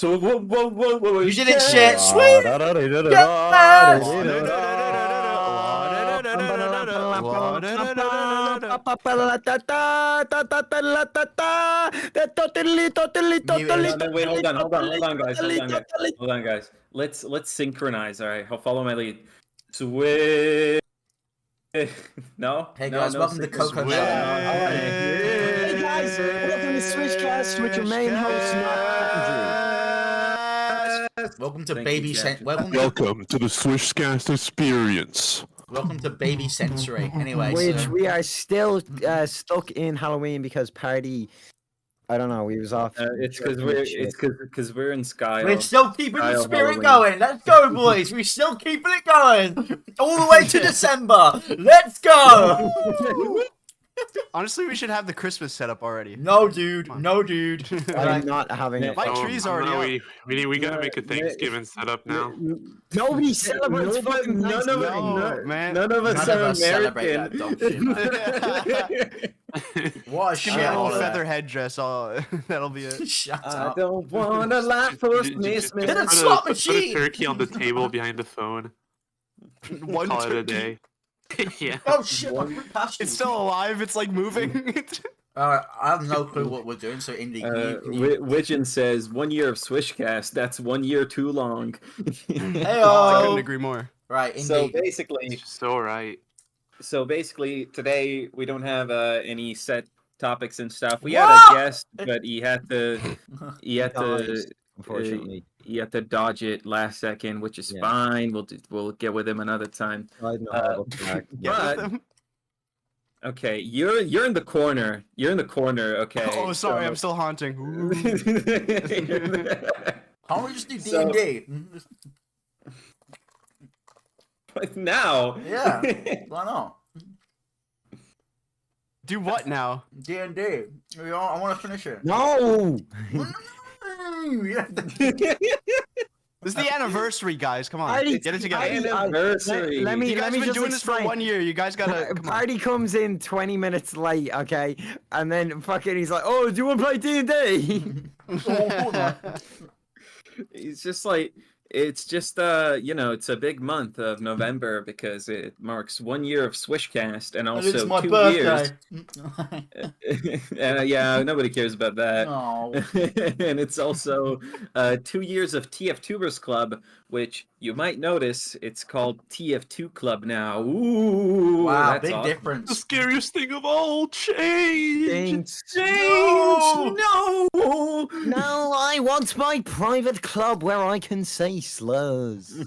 So whoa, You did it, shit. Sweet. Wait, hold on, guys. Let's synchronize. All right, I'll follow my lead. Switch. No. Hey guys, welcome to Coco Man. Hey guys, welcome to Swishcast with your main host, Andrew. Welcome to Thank Baby you, Sen. Captain. Welcome to the Swishcast experience. Welcome to Baby Sensory. Anyway, Which so we are still stuck in Halloween because Party, I don't know, we was off. It's because we're in Sky. we're still keeping the Kyle spirit Halloween. going. Let's go, boys. We're still keeping it going all the way to December. Let's go. Honestly, we should have the Christmas set up already. No, dude. No, dude. I'm not having it. My tree's already up. We gotta make a Thanksgiving setup now. Nobody celebrates fucking None of us are celebrate that American. dumb shit, What a Give me a little shit. feather headdress. That'll be it. Shut I up. don't want a life for Christmas. Hit a Put slot a machine. turkey on the table behind the phone. One Call it a turkey. day. Yeah. Oh shit! I flew past you. It's still alive. It's like moving. I have no clue what we're doing. So Indy, can you... Widgeon says 1 year of Swishcast. That's 1 year too long. I couldn't Heyo. agree more. Right, Indy. So basically, So right. today we don't have any set topics and stuff. We What? had a guest, but he had to Unfortunately. he had to dodge it last second, which is Yeah. fine. We'll get with him another time. I know how to back. But okay, you're in the corner. You're in the corner. Okay. Oh, sorry. I'm so- still haunting. Ooh. Can't we just do So- D&D? Now. Yeah. Why not? Do what now? D&D. I want to finish it. No! This is the anniversary, guys. Come on, Party- get it together. Party- Anniversary. Let me You guys been just doing this for explain. 1 year. You guys gotta. Come on. Party comes in 20 minutes late, okay? And then fucking he's like, oh, do you want to play D&D? It's just like it's just it's a big month of November because it marks 1 year of Swishcast and And it's also my 2 birthday. years. And yeah, nobody cares about that. Oh. And it's also 2 years of TF2bers Club, which you might notice it's called TF2 Club now. Ooh, Wow, that's big awesome. The difference. scariest thing of all, change. Thanks. No! No, I want my private club where I can say slurs.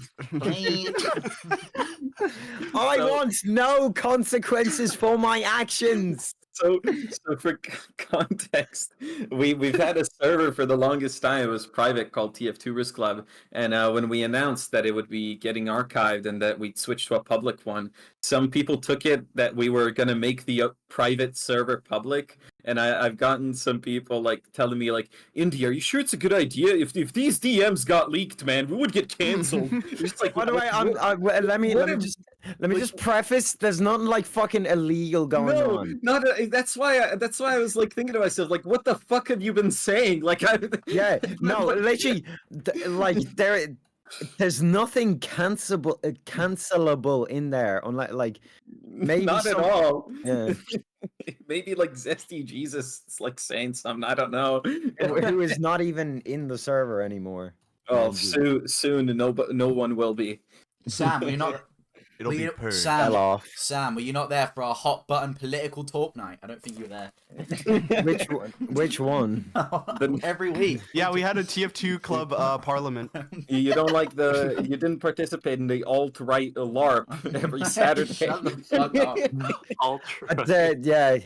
I So- want no consequences for my actions. So for context, we've had a server for the longest time. It was private called TF2bers Club, and when we announced that it would be getting archived and that we'd switch to a public one, some people took it that we were gonna make the private server public. And I've gotten some people like telling me like, Indy, are you sure it's a good idea? If these DMs got leaked, man, we would get canceled. It's just like, By the way, let me just preface. There's nothing like fucking illegal going on. That's why I was like thinking to myself, like, what the fuck have you been saying? Like, Yeah, no, literally, like there's nothing cancelable in there, unless like maybe not at some- all. Yeah. Maybe like Zesty Jesus is like saying something. I don't know. who is not even in the server anymore. Oh, soon, no one will be. Sam, were you not? It'll were be you- purged. Sam, were you not there for our hot button political talk night? I don't think you were there. Which one? Every week. Yeah, we had a TF2 club parliament. You don't like you didn't participate in the alt-right LARP every Saturday. Shut the fuck up. Ultra. Yeah.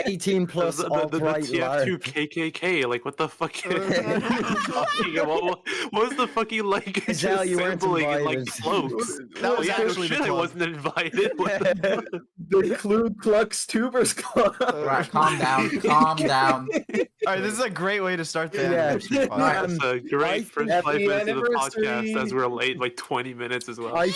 18 plus the alt-right TF2 KKK, like what the fuck? What was the fucking like Giselle, you weren't assembling in like invited. close? That was yeah, actually the shit, I club. wasn't invited. What the The Ku Klux Tubers Club. Right, calm down. Calm down. right, this is a great way to start the Yeah. anniversary podcast. That's a I great first think- 5 minutes Happy of the podcast anniversary. as we're late like 20 minutes as well. I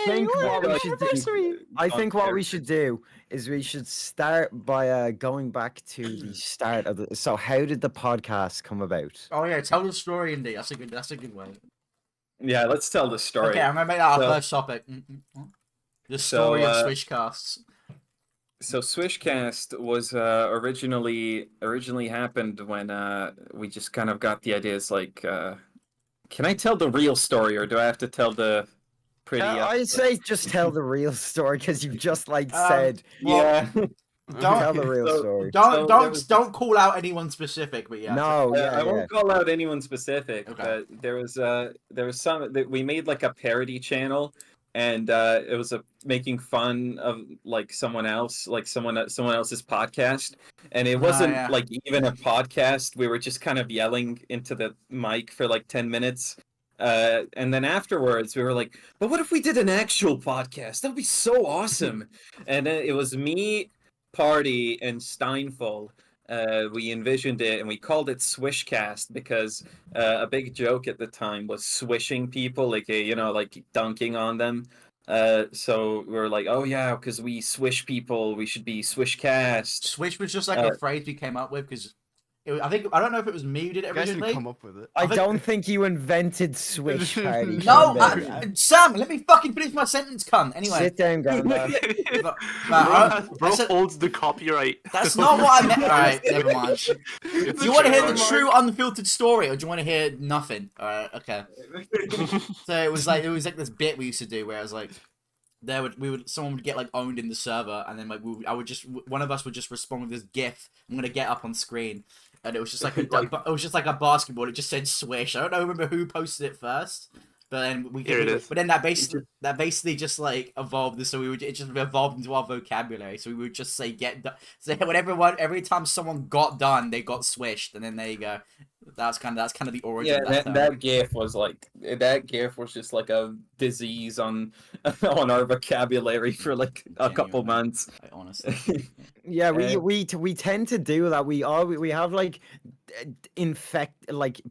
think what we should do. anniversary. I think what we should do is we should start by going back to the start of the. So, how did the podcast come about? Oh yeah, tell the story, Indy. That's a good way. Yeah, let's tell the story. Okay, I'm gonna make that our So- first topic. The story of Swishcasts. So Swishcast was originally happened when we just kind of got the idea. It's like, can I tell the real story or do I have to tell the pretty? I'd say just tell the real story because you just said Yeah. tell the real So- story. Don't there was- don't call out anyone specific, but yeah. No, yeah, I won't call out anyone specific, Okay. but there was some that we made like a parody channel, and it was making fun of like someone else, like someone else's podcast, and it wasn't yeah. like even a podcast. We were just kind of yelling into the mic for like 10 minutes. And then afterwards, we were like, "But what if we did an actual podcast? That would be so awesome!" And it was me, Party, and Steinful. We envisioned it and we called it Swishcast because a big joke at the time was swishing people, like like dunking on them. So we were like, oh yeah, because we swish people, we should be Swishcast. Swish was just like a phrase we came up with because I don't know if it was me who did it You guys didn't originally. come up with it. I don't think you invented Swish Party. No, Calm Sam, let me fucking finish my sentence, cunt. Anyway, Sit down, Grandad. I Bro said- holds the copyright. that's not what I meant. All right, never mind. Do It's you want to hear the trademark. true, unfiltered story, or do you want to hear nothing? All right, okay. So it was like this bit we used to do where it was like someone would get like owned in the server, and then like one of us would just respond with this GIF. I'm gonna get up on screen, and it was just like a basketball. It just said swish. I don't remember who posted it first, but then Here it is. But then that basically just like evolved. So it just evolved into our vocabulary. So we would just say every time someone got done, they got swished, and then there you go. That's kind of the origin. Yeah, of that GIF was just like a disease on our vocabulary for like a couple months. Honestly. Yeah, we tend to do that. We have like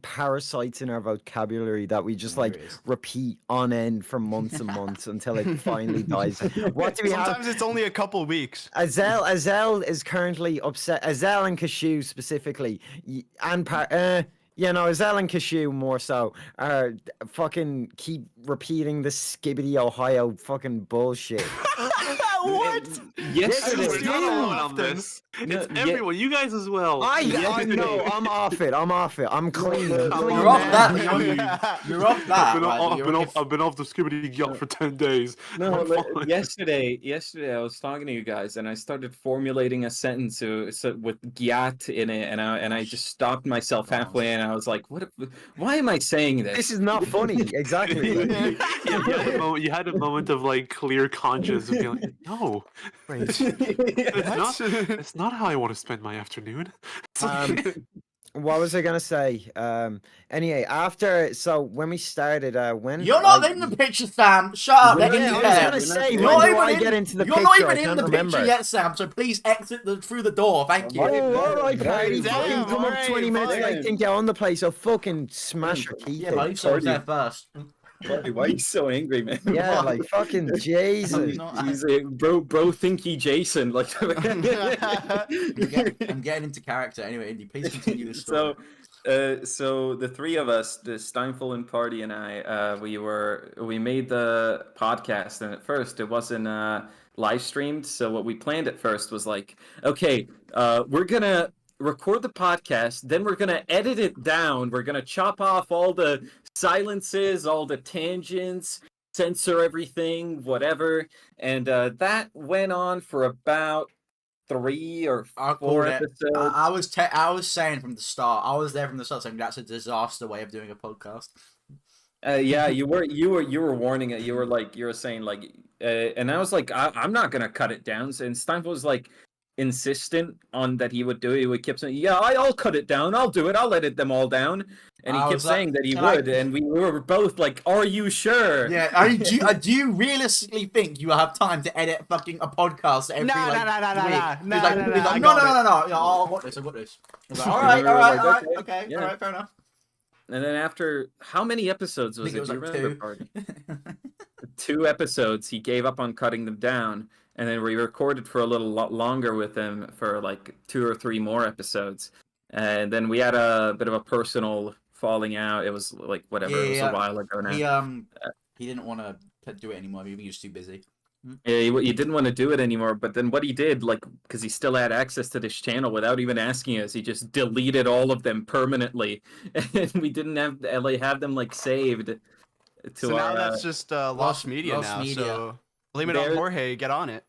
parasites in our vocabulary that we just like repeat on end for months and months until it finally dies. What do we have? Sometimes it's only a couple weeks. Azel is currently upset. Azel and Cashew specifically, and Azel and Cashew more so are fucking keep repeating the Skibbity Ohio fucking bullshit. What? Yesterday, We're not alone on this. It's everyone. You guys as well. I know. I'm off it. I'm clean. You're off that. You're off that. I've been off the skibbity yacht for 10 days. No, I'm but fine. yesterday I was talking to you guys and I started formulating a sentence with gyat in it, and I just stopped myself halfway and I was like, why am I saying this? This is not funny. Exactly. You had a moment of like clear conscience of being like, no, wait, it's not how I want to spend my afternoon. It's like- What was I gonna say? Anyway, when we started, You're not in the picture, Sam. Shut up. Yeah, Get in I was there. gonna say, You're when not do even I in- get into the You're picture? not I even in can't the remember. picture yet, Sam. So please exit through the door. Thank you. Oh, all right, Party. Damn, Fucking come up alright, 20 minutes fine. late, think you own the place, so fucking smash your teeth Yeah, in. but you saw there first. Why are you so angry, man? Yeah, like fucking Jesus. He's a bro thinky Jason. Like I'm getting into character anyway. Indy, please continue the story. So the three of us, the Steinful and Party and I, we made the podcast, and at first it wasn't live streamed. So what we planned at first was like, okay, we're gonna record the podcast, then we're gonna edit it down. We're gonna chop off all the silences, all the tangents, censor everything, whatever. And that went on for about 3 or 4 episodes. I was saying from the start. I was there from the start saying that's a disaster way of doing a podcast. Yeah, you were warning it. You were saying and I was like, I'm not gonna cut it down. And Steinfeld was like insistent on that he would do it. He would keep saying, yeah, I'll cut it down. I'll do it. I'll edit them all down. and he I kept was like- saying that he and I- would, and we were both like, "Are you sure?" Yeah, do you realistically think you have time to edit fucking a podcast every No, like, no, no, no, no, week? no, He's like, no, no, he's no, like, I no, got it. no, I've got this. I was like, all And right, we were like, okay, yeah. all right, fair enough. And then after how many episodes I was think it? it was Do you like remember, 2. Party? 2 episodes. He gave up on cutting them down, and then we recorded for a little lot longer with him for like 2 or 3 more episodes, and then we had a bit of a personal falling out. It was like whatever. It was a while ago now. He didn't want to do it anymore. Maybe he was too busy. Yeah, he didn't want to do it anymore, but then what he did, like, because he still had access to this channel without even asking us, he just deleted all of them permanently, and we didn't have them like saved. To So now our, that's just lost media lost now. media. So blame it on There- Jorge. Get on it.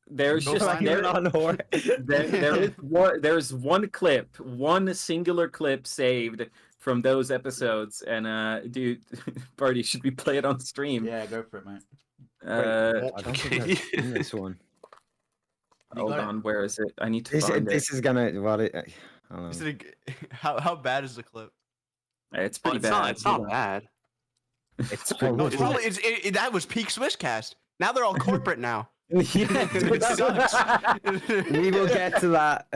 there's Go just find Blame it. it on Jorge. there's one clip, one singular clip saved from those episodes, and dude, Barty, should we play it on stream? Yeah, go for it, mate. Uh, I don't think I've seen this one. You hold got it? on, where is it? I need to This, find it. this is gonna what it. Hold on. Is it how bad is the clip? It's Well, pretty it's bad. not. It's not Hold on. bad. It's No, probably- it's probably that was peak Swishcast. Now they're all corporate now. Yeah, It sucks. we will get to that.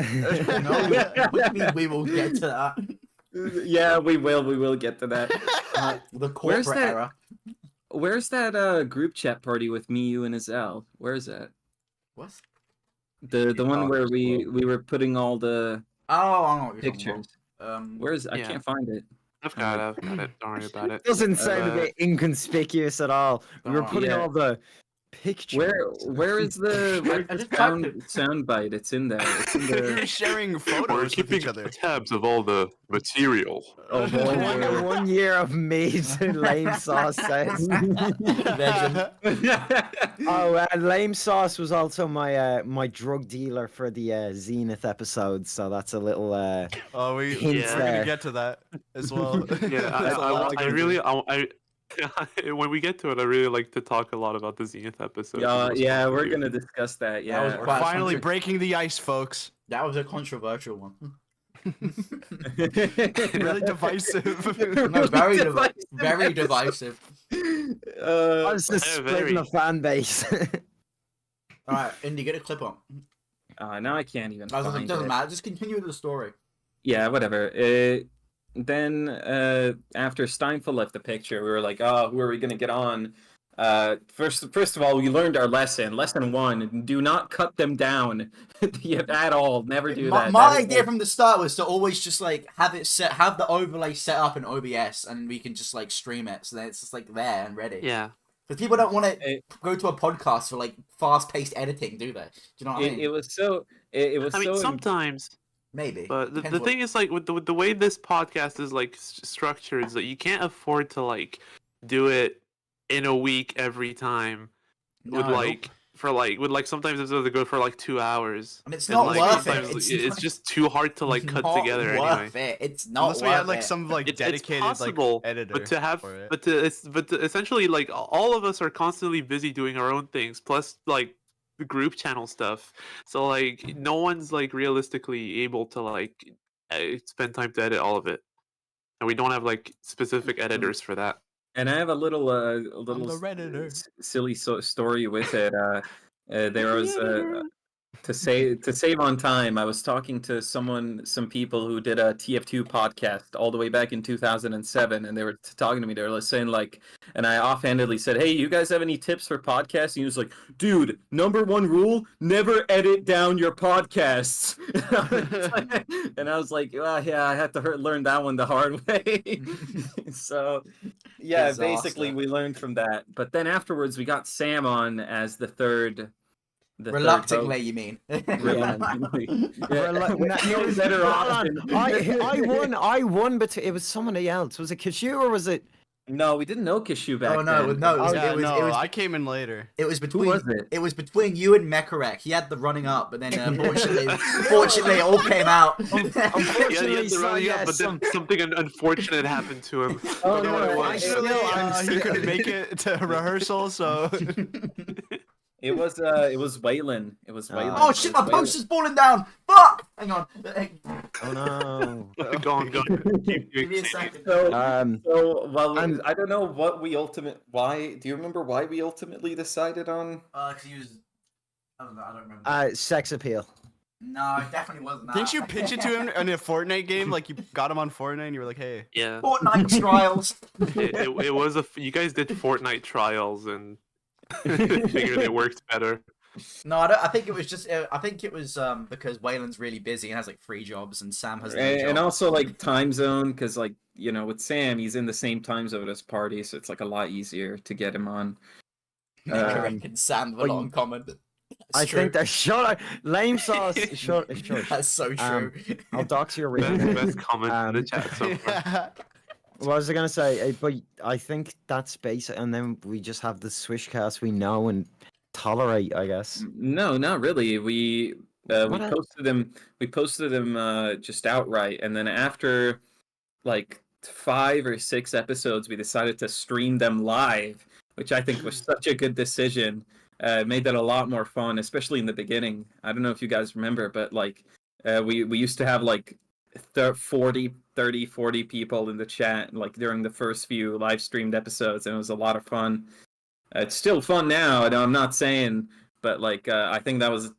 No, what do you mean we will get to that? Yeah, we will. We will get to that. The Where's corporate that? era. Where's that group chat party with me, you, and Azelle? Where is that? What? The one where we were putting all the Oh, I know what you're pictures. talking about. Where is? I Yeah. can't find it. I've got it. Don't worry about it. Doesn't sound a Uh, bit inconspicuous at all. We were putting Yeah. all the pictures. Where is the where's I the just typed sound bite? It's in there. It's in You're the. sharing We're photos with keeping each other. tabs of all the material. Oh, boy. one year of made lame sauce says. Legend. Oh, lame sauce was also my drug dealer for the Zenith episode, so that's a little Oh, we're hints gonna there. get to that as well. Yeah, That's a lot I of really, when we get to it, I really like to talk a lot about the Zenith episode. Yeah, we're gonna discuss that. was Yeah. We're quite finally something. breaking the ice, folks. That was a controversial one. Really divisive. No, very divisive. I was just Yeah, splitting the very. fan base. All right, Indy, get a clip on. Now I can't even. I was like, find doesn't it. matter. Just continue with the story. Yeah, whatever. Then after Steinfeld left the picture, we were like, "Oh, who are we gonna get on?" First of all, we learned our lesson. Lesson 1: do not cut them down at all. Never do that. My That is idea like- from the start was to always just like have the overlay set up in OBS, and we can just like stream it, so that it's just like there and ready. Yeah. Because people don't want to It- go to a podcast for like fast-paced editing, do they? Do you know what I mean? it was so. It was I mean, so. sometimes, Maybe. but the Depends what- thing is, like, with the way this podcast is like structured, is that you can't afford to like do it in a week every time. With No. like sometimes episodes that go for like 2 hours. And it's And, not like, worth it. sometimes It's it's not- just too hard to like cut not together anyway. worth it. It's not Unless we worth had like it. some like It's dedicated possible, like editor. but to have, for it. but to essentially like all of us are constantly busy doing our own things, plus like the group channel stuff. So like no one's like realistically able to like spend time to edit all of it, and we don't have like specific editors for that. And I have a little the Redditor. silly story with it. There was to save on time. I was talking to some people who did a TF2 podcast all the way back in 2007, and they were talking to me. They were saying like, and I offhandedly said, "Hey, you guys have any tips for podcasts?" And he was like, "Dude, #1 rule: never edit down your podcasts." And I was like, "Well, yeah, I had to learn that one the hard way." So, yeah, Disaster. basically we learned from that. But then afterwards, we got Sam on as the third. Reluctantly, you mean? Reluctantly. No, No better option. I won, but it was somebody else. Was it Kashu or was it? No, we didn't know Kishu back Oh no, then. no, it was, Yeah, it was, no, it was, I came in later. it was Who between was it? it was between you and Mekarek. He had the running up, but then unfortunately, it all came out. Yeah, he Unfortunately, had the so, running yeah, up, but then something unfortunate happened to him. Oh, I don't know what it no, was. Actually, I'm he still- couldn't make it to rehearsal, so It was Waylon. It was Waylon. Oh shit, my poster's falling down. Fuck! Hang on. Oh no. Go on. Keep Give me a doing- second. Well, I'm- I don't know what we why. Do you remember why we ultimately decided on? Because he was. I don't know. I don't remember. Sex appeal. No, it definitely wasn't that. Didn't you pitch it to him in a Fortnite game? Like you got him on Fortnite, and you were like, "Hey." Yeah, Fortnite trials. it was you guys did Fortnite trials and figured it worked better. No, I think it was just. I think it was because Waylon's really busy and has like 3 jobs, and Sam has no job. And also like time zone, because like with Sam, he's in the same time zone as Party, so it's like a lot easier to get him on. I reckon Sam have a lot in common. I think that shut lame sauce. Shut. That's so true. I'll dox your real Best, name. best comment in the chat so far. What was I gonna say? But I think that's basic, and then we just have the Swishcast we know and tolerate, I guess. No, not really. We What else? posted them. We posted them just outright, and then after like 5 or 6 episodes, we decided to stream them live, which I think was such a good decision. It made that a lot more fun, especially in the beginning. I don't know if you guys remember, but like we used to have like 40 people in the chat like during the first few live streamed episodes, and it was a lot of fun. It's still fun now, and I'm not saying, but like I think that was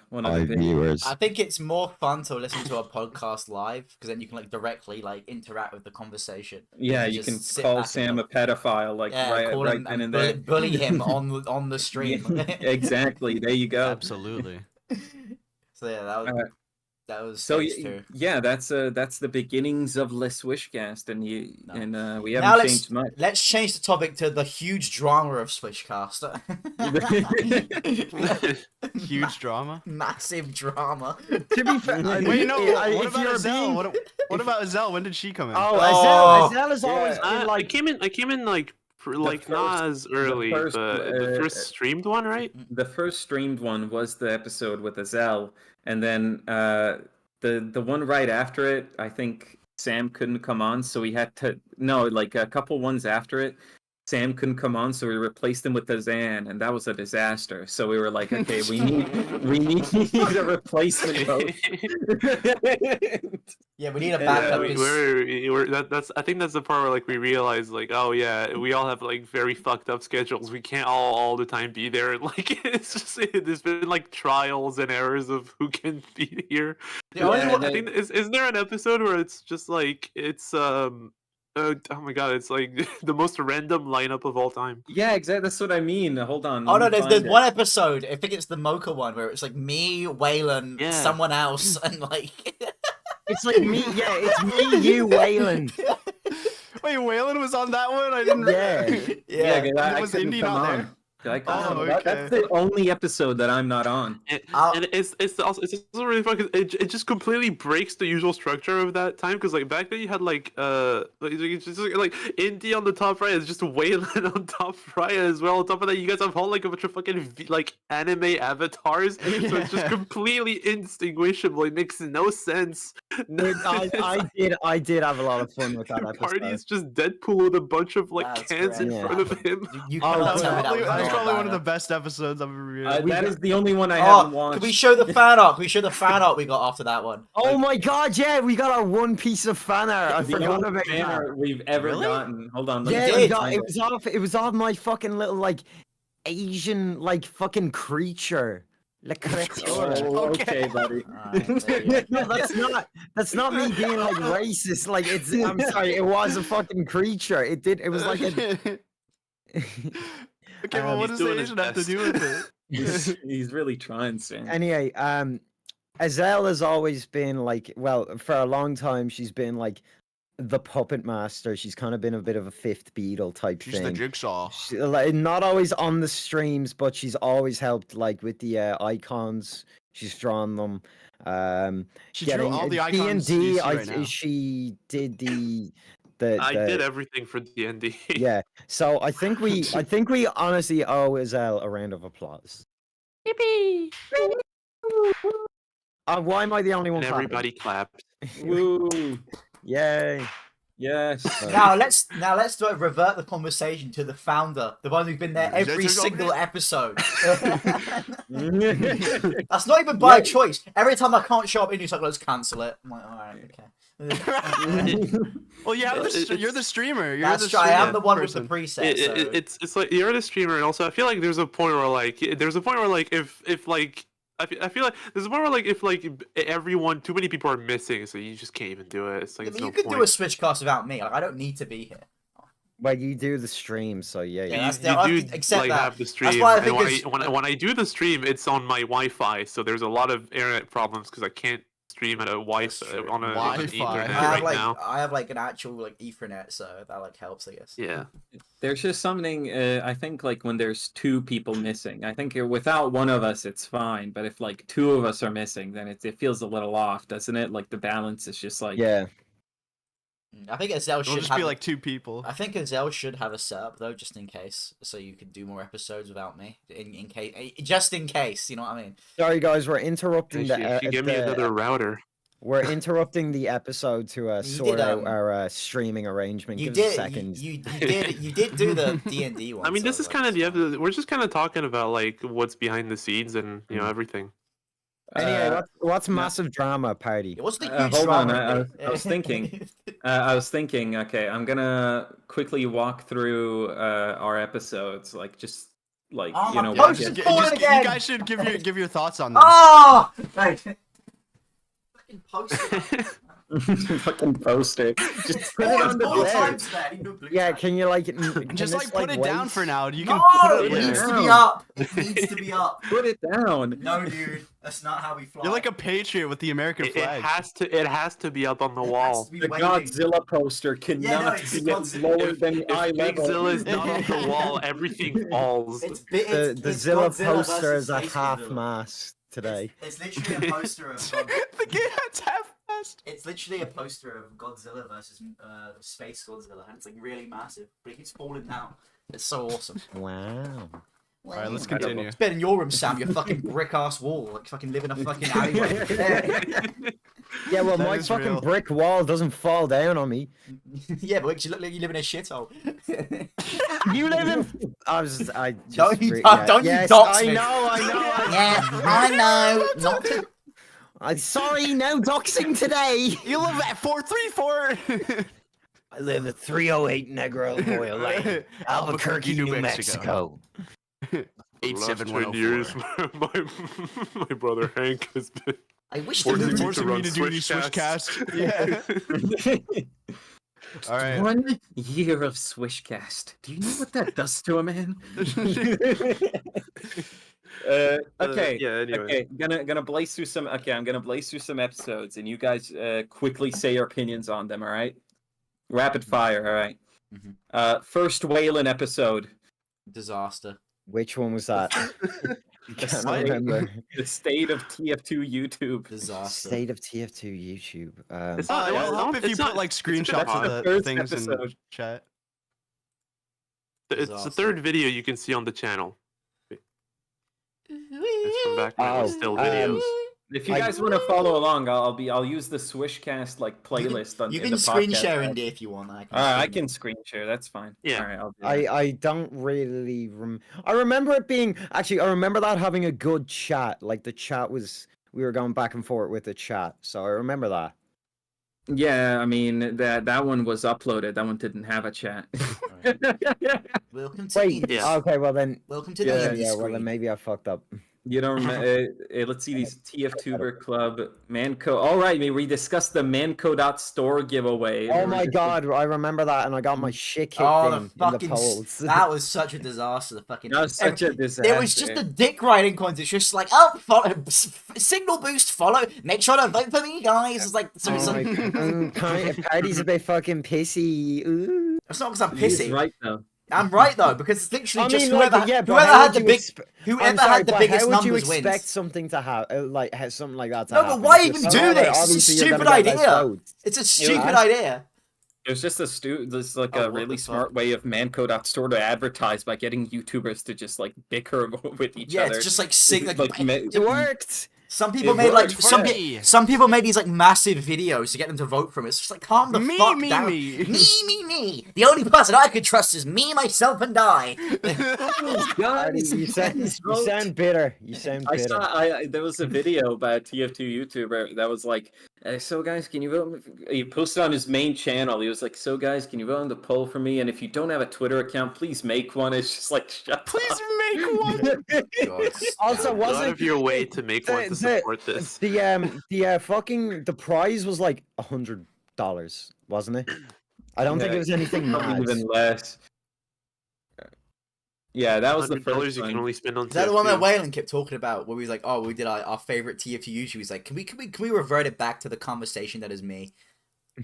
one of the big viewers. I think it's more fun to listen to a podcast live because then you can like directly like interact with the conversation. Yeah, You you can just sit call back and, Sam a like, pedophile, like right call him then and bully, there. bully him on the stream. Exactly. There you go. Absolutely. So yeah, that was So stage 2. yeah, that's the beginnings of Les Swishcast, and we Now haven't changed much. let's change the topic to the huge drama of Swishcast. Huge drama. Massive drama. To be fair, Wait, no. What if about you're Azelle? being- What about Azelle? When did she come in? Oh, Oh, Azelle has always yeah. been I like. came in like not as early, first, but the first streamed one, right? The first streamed one was the episode with Azelle, and then the one right after it, I think Sam couldn't come on, so we had to like a couple ones after it. Sam couldn't come on, so we replaced him with Azan, and that was a disaster. So we were like, okay, we need a replacement host. Yeah, we need a Yeah, backup. That's I think that's the part where like we realize like, oh yeah, we all have like very fucked up schedules. We can't all the time be there, and like it's just there's been like trials and errors of who can be here. The only Yeah, one- I think is there an episode where it's just like it's oh my god, it's like the most random lineup of all time. Yeah, exactly. That's what I mean. Hold on. Oh let no, me there's find it. one episode. I think it's the Mocha one where it's like me, Waylon, Yeah. someone else, and like. It's like me. Yeah, it's me, you, Waylon. Wait, Waylon was on that one. I didn't. Yeah. Yeah. 'cause I Was couldn't Indy come not on. there? I couldn't Oh, come on. That's okay. the only episode that I'm not on. And, I'll- and it's also really fun because it just completely breaks the usual structure of that time, because like back then you had like it's just like Indy on the top right, it's just Waylon on top right as well. On top of that, you guys have all like a bunch of fucking like anime avatars, so it's just Yeah. completely indistinguishable. It makes no sense. I did have a lot of fun with that Your episode. party is just Deadpool with a bunch of like That's cans in great. front of him. You Oh, cannot that's tell me that Probably, was that's not probably bad. one of the best episodes I've ever read. That is the only one I haven't Oh, watched. can we show the fan art? Can we show the fan art we got after that one? Oh my god, yeah, we got our one piece of fan art. I the forgot only about banner that. we've ever Really? gotten. Hold on. let me Yeah, did. we find got, it. it was off my fucking little like Asian like fucking creature. La creature. Oh, okay, buddy. Alright, there you go. No, that's not me being like racist. Like I'm sorry, it was a fucking creature. It was like a Okay, well, what He's does the doing his Asian have to best. do with it? He's really trying, Sam. Anyway, Azelle has always been like, well, for a long time she's been like the puppet master. She's kind of been a bit of a fifth Beatle type She's the thing. jigsaw. Like, not always on the streams, but she's always helped like with the icons. She's drawn them. She drew all the icons you D&D, see right now. she did I the did everything for D&D. yeah. So I think we honestly owe Azelle a round of applause. Yippee! Why am I the only one? And clapping? everybody clapped. Woo! Yay! Yes. Now let's revert the conversation to the founder, the one who's been there every single episode. That's not even by choice. Every time I can't show up in, he's like, let's cancel it. I'm like, all right, okay. Well, you're the streamer. You're That's the true. I am the one person. with the preset. So. It's like you're the streamer, and also I feel like there's a point where like if like I feel like there's a point where like if like everyone too many people are missing, so you just can't even do it. It's like I mean, no you could point. do a Switchcast without me. Like, I don't need to be here. Well, you do the stream, so yeah. Yeah, you do accept like that. have the stream. That's why I and think when I do the stream, it's on my Wi-Fi, so there's a lot of internet problems because I can't stream at a Wi-Fi on a Wi-Fi. Ethernet I have right now. I have like an actual like Ethernet, so that like helps, I guess. Yeah. There's just something, I think, like when there's two people missing. I think without one of us, it's fine. But if like two of us are missing, then it feels a little off, doesn't it? Like the balance is just like... Yeah. I think Azel It'll should just have. be like 2 people. I think Azel should have a setup though, just in case, so you can do more episodes without me. In case, just in case, you know what I mean. Sorry, guys, we're interrupting If you give me another router. We're interrupting the episode to sort out our streaming arrangement. You Give us a did. second. You did do the D&D one. I mean, this so, is kind of the episode. We're just kind of talking about like what's behind the scenes and everything. Anyway, what's massive drama party? It wasn't a huge hold on, drama. I was thinking. I was thinking. Okay, I'm gonna quickly walk through our episodes, like just like Oh, you my know. post what is get- falling again! You guys should give your thoughts on that. Oh! Right. Fucking poster. Fucking poster. Just put it on the Four bed. times there, even blue Yeah, tag. can you like Just like put it down wait? for now. You can No, put it it needs later. to be up. It needs to be up. Put it down. No, dude, that's not how we fly. You're like a patriot with the American It flag. has to be up on the It has wall. to be The waving. Godzilla poster cannot it's be Godzilla. lower than eye If Big level. Zilla is not on the wall, everything falls. It's The Zilla Godzilla poster versus is at Space half Godzilla. mast today. It's literally a poster of. The game has half mast. It's literally a poster of Godzilla versus Space Godzilla, and it's like really massive, but it keeps falling down. It's so awesome. Wow. All right, let's continue. It's better in your room, Sam. Your fucking brick ass wall, like fucking living a fucking alleyway. Yeah, well, That my is fucking real. brick wall doesn't fall down on me. Yeah, but you look like you live in a shithole. You live in. I just. Don't you yes, dox I me. know. Yeah, I know. Not to... I'm sorry, no doxing today. You live at 434. I live at 308 Negro Boyle Lane, Albuquerque, New Mexico. The last 10 years, 87104. my brother Hank has been I wish the Forcing movie... to Forcing me run to do these Swishcast. Swishcasts. Yeah. All right. 1 year of Swishcast. Do you know what that does to a man? Okay. yeah, anyway. Okay. Gonna blaze through some. Okay, I'm gonna blaze through some episodes, and you guys quickly say your opinions on them. All right. Rapid fire. All right. Mhm. First Whalen episode. Disaster. Which one was that? I can't What? remember. The state of TF2 YouTube. Disaster. State of TF2 YouTube. It's not- It'll help it's if you not- put like it's a bit screenshots odd. of the First things in episode. chat. It's the Disaster. third video you can see on the channel. It's from back when it was Oh, still videos. If you I- guys want to follow along, I'll use the Swishcast like playlist on. You in can the screen podcast share app. Indy if you want. All right, I screen can screen share. That's fine. Yeah. All right, I'll do that. I don't really I remember it being actually I remember that having a good chat. Like the chat was we were going back and forth with the chat. So I remember that. Yeah, I mean that one was uploaded. That one didn't have a chat. Welcome to Wait. Indy. Yeah. Okay, well then Welcome to Yeah, the Indy yeah, well screen. then maybe I fucked up. You don't remember? Let's see these TF2ber Club Manco. All right, we discussed the Manco.store giveaway. Oh my god, I remember that and I got my shit kicked Oh, in the the fucking... polls. That was such a disaster. The fucking... That was such a disaster. It was just a dick riding contest. It's just like, oh, follow, signal boost, follow. Make sure to vote for me, guys. It's like, so it's, Oh like, my party's a bit fucking pissy. Ooh. it's not because I'm He's pissy. right though. I'm right though, because it's literally I just mean, whoever, like, yeah, but whoever how had would the you big, expe- whoever I'm sorry, had the but biggest how would you numbers expect wins. something to have has something like that to No, happen? but why If even you're do so- this? It's a obviously you're stupid gonna get less idea. votes. It's a stupid I- idea. It was just this like Oh, a what really the smart way of Manco.store to advertise by getting YouTubers to just like bicker with each Yeah, other. it's just like sing like, Like, It worked. Some people It made like worked. some people made these like massive videos to get them to vote for him. It's just like calm the fuck Me, down. me. Me. The only person I could trust is me, myself, and I. Artie, you sound bitter. You sound I bitter. saw. There was a video about TF2 YouTuber that was like, "So guys, can you vote?" He posted on his main channel. He was like, "So guys, can you vote on the poll for me? And if you don't have a Twitter account, please make one." It's just like, shut Please up. make one. God, Also, damn. Go out wasn't of your way to make one to support this. the prize was like $100, wasn't it? I don't think it was anything Probably mad. even less. Yeah, that was the $100 first you can one. only spend on Is that the one that TF2. Waylon kept talking about? Where we was like, "Oh, we did our favorite TF2 YouTube." He was like, "Can we revert it back to the conversation that is me?"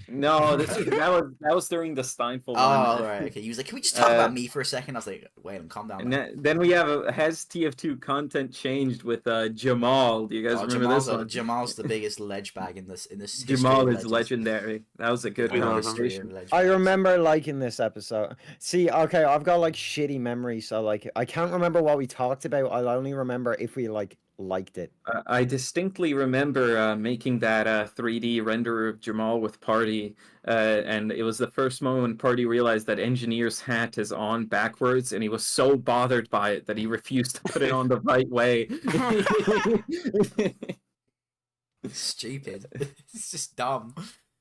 No, that was during the Steinfeld Oh, one. all right, okay. He was like, "Can we just talk about me for a second?" I was like, "Waylon, calm down." And Man. then we have has TF2 content changed with Jamal? Do you guys remember this one? Jamal's the biggest ledge bag in this. Jamal is legends. legendary. That was a good We love him. conversation. I remember liking this episode. See, okay, I've got like shitty memory, so like I can't remember what we talked about. I'll only remember if we liked it. I distinctly remember making that 3D renderer of Jamal with Party, and it was the first moment when Party realized that Engineer's hat is on backwards, and he was so bothered by it that he refused to put it on the right way. Stupid. It's just dumb.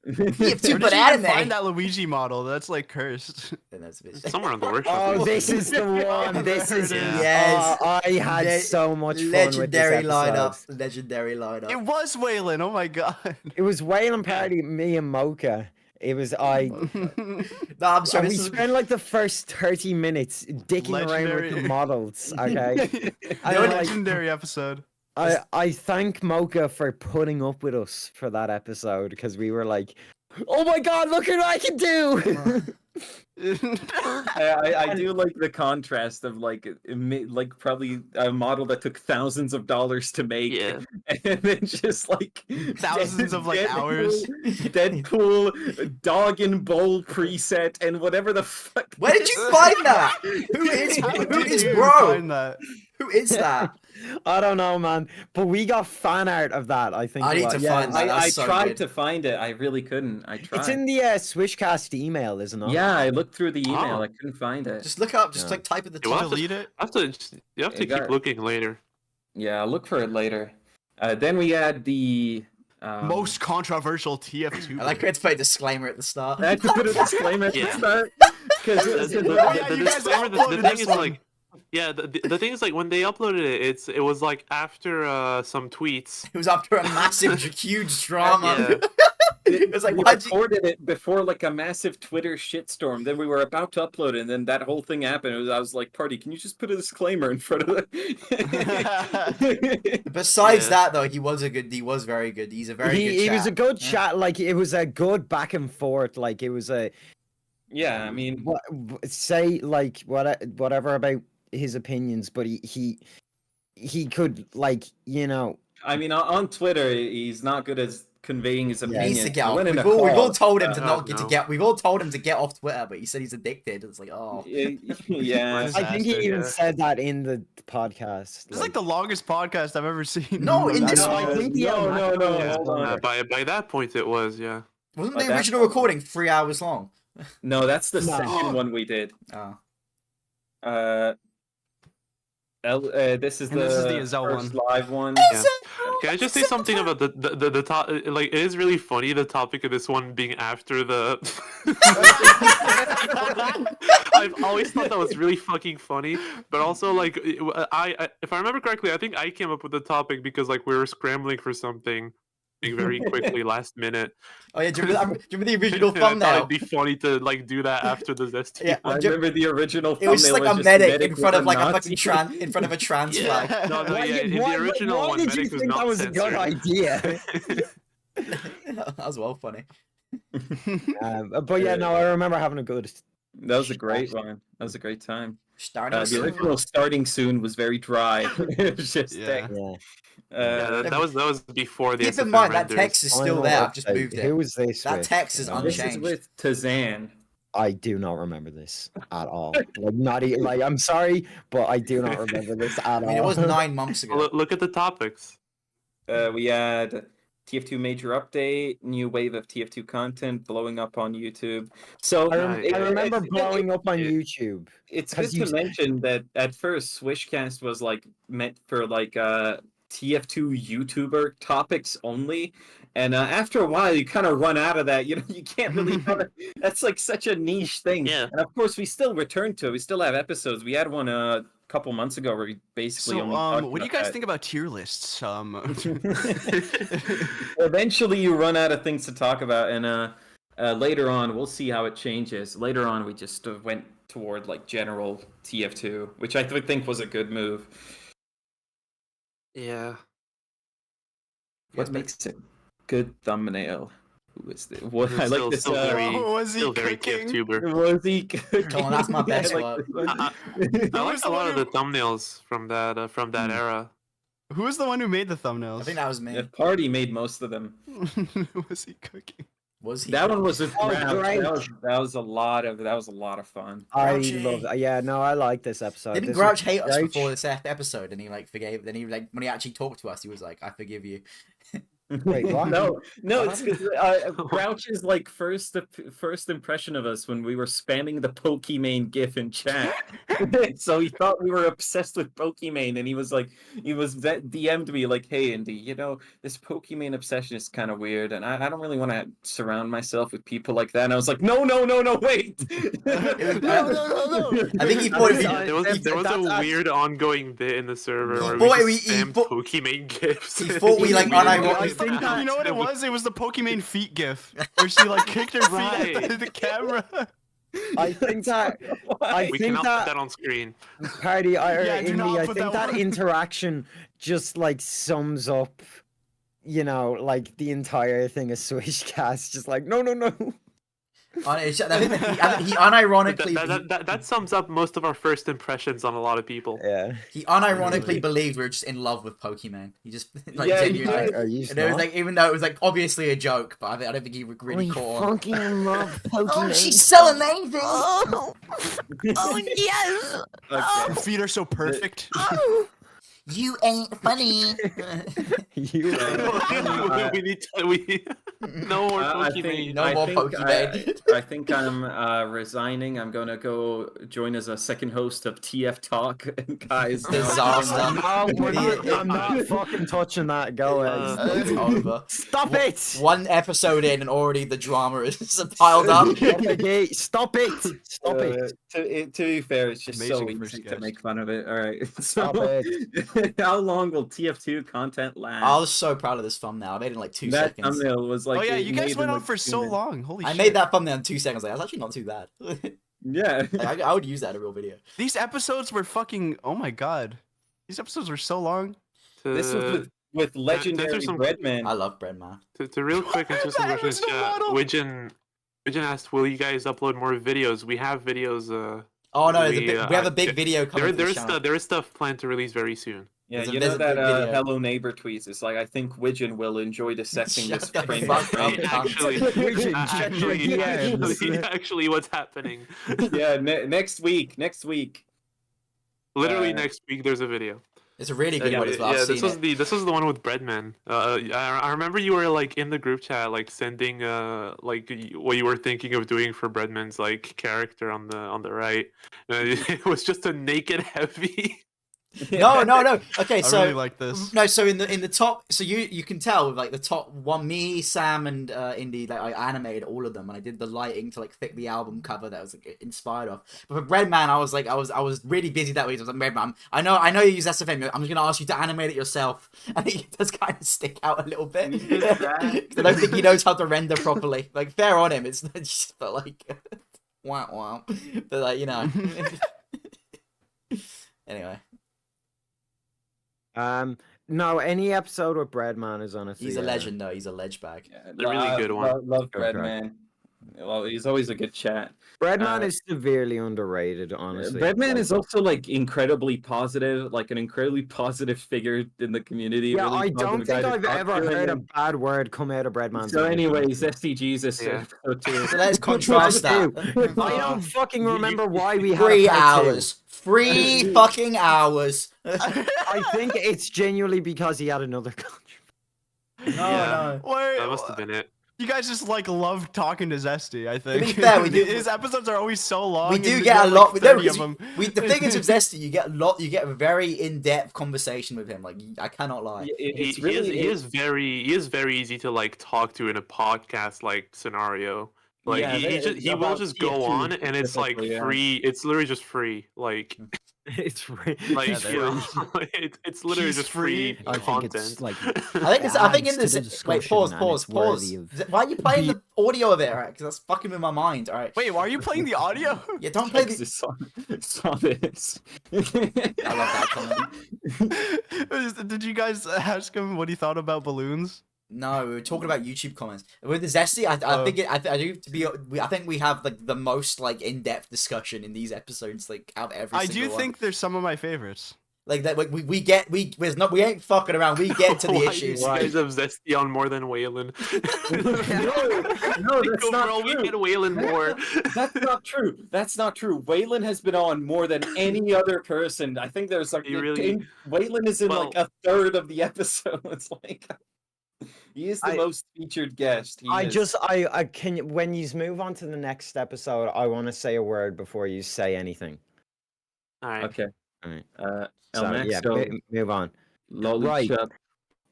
Where You have did to you put even anime. find that Luigi model? That's like cursed. And that's a bit- Somewhere on the workshop. Oh, this is the one. This is Yeah. Yes. I had so much fun with legendary this lineup. episode. Legendary lineup. It was Waylon. Oh my god. It was Whalen Party, me and Mocha. It was No, I'm sorry. and we This is, spent like the first 30 minutes dicking around with the Legendary. models. Okay, I, A like, legendary episode. I thank Mocha for putting up with us for that episode because we were like, oh my god, look at what I can do. I do like the contrast of like probably a model that took thousands of dollars to make, Yeah. and then just like Thousands of, like, hours. Deadpool dog and bowl preset and whatever the fuck. where did you find that? Who is How who did is you bro? find that? Who is that? I don't know, man, but we got fan art of that. I think I it need was. to Yeah, find that. I That's so tried good. to find it. I really couldn't. I tried. It's in the Swishcast email, isn't it? Yeah, I looked through the email. Oh. I couldn't find it. Just look up. Just Yeah. like type at the You want top. to Delete it. you have to You got keep it. looking later. Yeah, I'll look for it later. Then we had the Most controversial TF2. I like how it's put a disclaimer at the start. I had to put a disclaimer at the Yeah. start because yeah, The you guys disclaimer, the uploaded thing this is one. like, yeah, the thing is like when they uploaded it, it was like after some tweets. It was after a massive, huge drama. Yeah. It was like, we why'd you? recorded it before like a massive Twitter shitstorm. Then we were about to upload it, and then that whole thing happened. I was like, "Party, can you just put a disclaimer in front of the?" Besides Yeah. that, though, he was very good. He's a very good. He was a chat. good Yeah. chat. Like it was a good back and forth. Like it was a Yeah, I mean, say like whatever about his opinions, but he could like on Twitter, he's not good at conveying his He opinion. needs to get I off. went in We've a all call. told him to Oh, not get no. to get. We've all told him to get off Twitter, but he said he's addicted. It's like, oh, Yeah, I think he Disaster, even yeah. said that in the podcast. This is like the longest podcast I've ever seen. No, in this I one- think the no, Mac hold one on. was By that point, it was yeah. wasn't But the that's original all- recording 3 hours long? No, that's the No. second one we did. Oh. This is And the this is the Azel first one. live one. Yeah. Can I just say something about the top? Like, it is really funny the topic of this one being after the. I've always thought that was really fucking funny, but also like I if I remember correctly, I think I came up with the topic because like we were scrambling for something very quickly last minute. Oh yeah, do you remember the original And I thought thumbnail? it'd be funny to like do that after the Zesty. Yeah, I do you- remember the original. It was just like thumbnail a medic in with front of a like a Nazi. fucking in front of a trans Yeah. flag. No, Why, yeah, in why- the original why one, did you medic was think not that was a good censored. idea? That was well funny. But yeah, no, I remember having a good. That was a great one. That was a great time. Starting The soon. original starting soon was very dry. It was just Yeah. Yeah. Yeah, that was before the Keep in SFM mind that renders. text is still Final there. I've just update. moved Who it. was this That with? text is This is unchanged. with Tazan. I do not remember this at all. Like not even like I'm sorry, but I do not remember this at all. I mean, it was 9 months ago. Look at the topics. We had TF2 major update, new wave of TF2 content blowing up on YouTube. So I remember it's- blowing up on it- YouTube. It's 'Cause good to mention that at first Swishcast was like meant for like TF2 YouTuber topics only, and after a while you kind of run out of that. You know, you can't really. That's like such a niche thing. Yeah. And of course we still return to it. We still have episodes. We had one a couple months ago where we basically So, only talked what do you about guys that. think about tier lists? Eventually you run out of things to talk about, and later on we'll see how it changes. Later on we just went toward like general TF2, which I think was a good move. Yeah. What makes it good thumbnail? Who is this? What It's I like this. Still very, was he still very cooking? TF2ber. Was he cooking? Come on, that's my Yeah, I best like work. this one. I like was a the lot one of the thumbnails from that era. Who was the one who made the thumbnails? I think that was me. The party made most of them. Was he cooking? Was he? That one was with Oh, Grouch. great. That was a lot of fun. I Grouchy. love. Yeah, no, I like this episode. Didn't This Grouch is hate us Grouch. before this episode, and he like forgave? Then he like when he actually talked to us, he was like, "I forgive you." Wait, what? No, What it's because Grouch's like first impression of us when we were spamming the Pokimane GIF in chat. So he thought we were obsessed with Pokimane, and he was DM'd me like, "Hey, Indy, you know this Pokimane obsession is kind of weird, and I don't really want to surround myself with people like that." And I was like, "No, wait." I think he thought it was. There was a weird ongoing bit in the server He where thought we he just spammed thought- Pokimane gifs. he thought we, like, unironically- I think that, you know what it was? It was the Pokimane feet gif, where she like kicked her feet Right. at the camera. I think that. I We think cannot that. put that on screen. Party, Yeah, do Indy, not I put think that that one. interaction just like sums up, you know, like the entire thing of Swishcast. Just like, no. I think he unironically That sums up most of our first impressions on a lot of people. Yeah. he unironically believed we were just in love with Pokemon. He just like Yeah, he genuinely. did. Are you And it was not? like, even though it was like obviously a joke, but I don't think he really you caught on. fucking love Pokemon. Oh, she's so amazing! Oh yes. Her feet are so perfect. You ain't funny. You. We need to. No more I Pokimane. think, No I more think, Pokemon. I think I'm resigning. I'm gonna go join as a second host of TF Talk, guys. Disaster. I'm not fucking touching that. Go ahead. It's over. Stop it. One episode in and already the drama is piled up. Okay, stop it. Stop it. To be fair, it's just so Amazing first easy to guest. make fun of it. All right. Stop So, it. how long will TF2 content last? I was so proud of this thumbnail. I made it in like 2 that seconds. thumbnail was like. Oh yeah, it you guys made went in, on like, for 2 so minutes. long. Holy I shit. made that thumbnail in 2 seconds. Like, that's actually not too bad. Yeah. Like, I would use that in a real video. These episodes were fucking. Oh my god. These episodes were so long. This was with legendary some- Breadman. I love Bread Man. To real quick answer some That questions. was the model. Widgeon asked, "Will you guys upload more videos?" We have videos. Oh no, We, we have a big there- video coming. There is stuff planned to release very soon. Yeah, There's you a know big that video. Hello Neighbor tweets. It's like, I think Widgeon will enjoy dissecting Shut this the frame fuck by up, frame. cunt. Actually, what's happening? Yeah, next week. Literally Uh, next week, there's a video. It's a really good one as well. I've this seen was it. this was the one with Breadman. I remember you were like in the group chat, like sending like what you were thinking of doing for Breadman's like character on the right. It was just a naked heavy. No. Okay, I so really like this. no, so in the top, so you can tell with like the top one, me, Sam, and Indy, like I animated all of them, and I did the lighting to like fit the album cover that I was like inspired of. But for Breadman, I was really busy that week. I was like, Breadman, I know you use SFM. I'm just gonna ask you to animate it yourself, and it does kind of stick out a little bit. 'Cause I don't think he knows how to render properly. Like, fair on him. It's just but like, wow. But like, you know. Anyway. No, any episode with Breadman is honestly. He's a legend, though. He's a ledge bag. Yeah, A really good one. Love Okay. Breadman. Well, he's always a good chat. Breadman Uh, is severely underrated, honestly. Breadman is also like incredibly positive, like an incredibly positive figure in the community. Yeah, really I don't positive guy think to I've talk ever to, heard a and bad word come out of Breadman's So, mouth. anyways, SDGs is Yeah. episode 2. So let's contrast that. I don't fucking remember why we had 3 a part two. hours. 3 fucking hours. I think it's genuinely because he had another country. No. Wait, That must have been it. you guys just like love talking to Zesty. I think. be fair, we do- His episodes are always so long. We and do you get a have, lot. Like, No, 30 of because them. the thing is with Zesty, you get a very in-depth conversation with him. Like I cannot lie. It's He really is very easy to like talk to in a podcast like scenario. Like Yeah, he will about just go TF2 on and it's like specifically, yeah. free. It's literally just free. Like It's free. like Yeah, you know, it's literally He's just free. free I think content. it's like I think in adds to this. the Wait, discussion pause. and it's worthy of Why are you playing the audio of it? Alright, because that's fucking with my mind. Alright. Wait, why are you playing the audio? Yeah, don't play Because the. saw this. I love that comment. Did you guys ask him what he thought about balloons? No, we were talking about YouTube comments with the Zesty. I think I do to be. I think we have like the most like in-depth discussion in these episodes. Like out of every. I single do one. think there's some of my favorites. Like that. We ain't fucking around. We get to the Why issues. You guys have Zesty on more than Waylon. No, that's not Overall, we true. get Waylon more. That's not true. That's not true. Waylon has been on more than any other person. I think there's like You really- Waylon is in like Well- a third of the episodes. Like he is the I- most featured guest. I can when you move on to the next episode, I want to say a word before you say anything. All right. Okay. Alright. El So yeah, Maxo, move on. Lolly Right. Chup.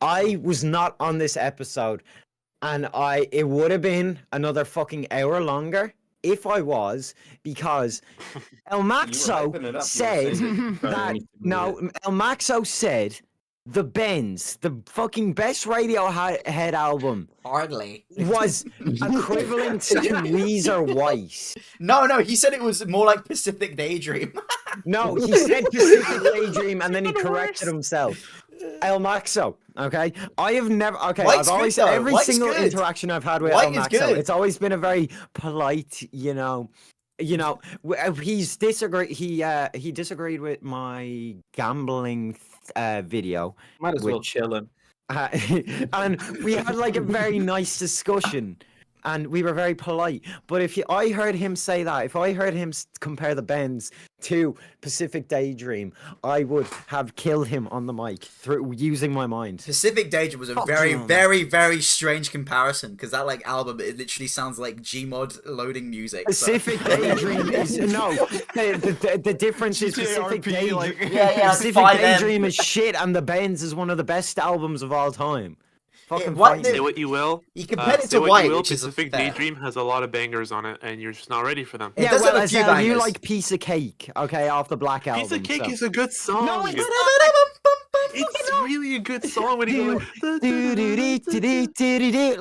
I was not on this episode, and it would have been another fucking hour longer if I was, because El Maxo said that El Maxo said the Benz, the fucking best Radiohead album, Hardly. was equivalent to Weezer White. No, he said it was more like Pacific Daydream. No, he said Pacific Daydream, and then he corrected himself. El Maxo, okay? I have never, okay, White's I've always, good, though. every White's single good. interaction I've had with White El is Maxo, good. it's always been a very polite, he's he disagreed with my gambling video, Might as well Which- chill him. and we had like a very nice discussion, and we were very polite. But I heard him say that, if I heard him compare the Benz to Pacific Daydream, I would have killed him on the mic through using my mind. Pacific Daydream was a Fuck very, you, man. very, very strange comparison because that like album, it literally sounds like Gmod loading music. so- Pacific Daydream is no. The difference is Pacific GTRP, Daydream. like- Yeah, Pacific find them. Daydream is shit, and the Benz is one of the best albums of all time. Fucking what fight the- me. Say what you will. He compared it say to what White, you will, which is Pacific fair. Daydream has a lot of bangers on it, and you're just not ready for them. It Yeah, does have well, a few Azelle, you bangers. like Piece of Cake, okay, off the Black Album. Piece of Cake so. is a good song. No, it's It's really a good song when you go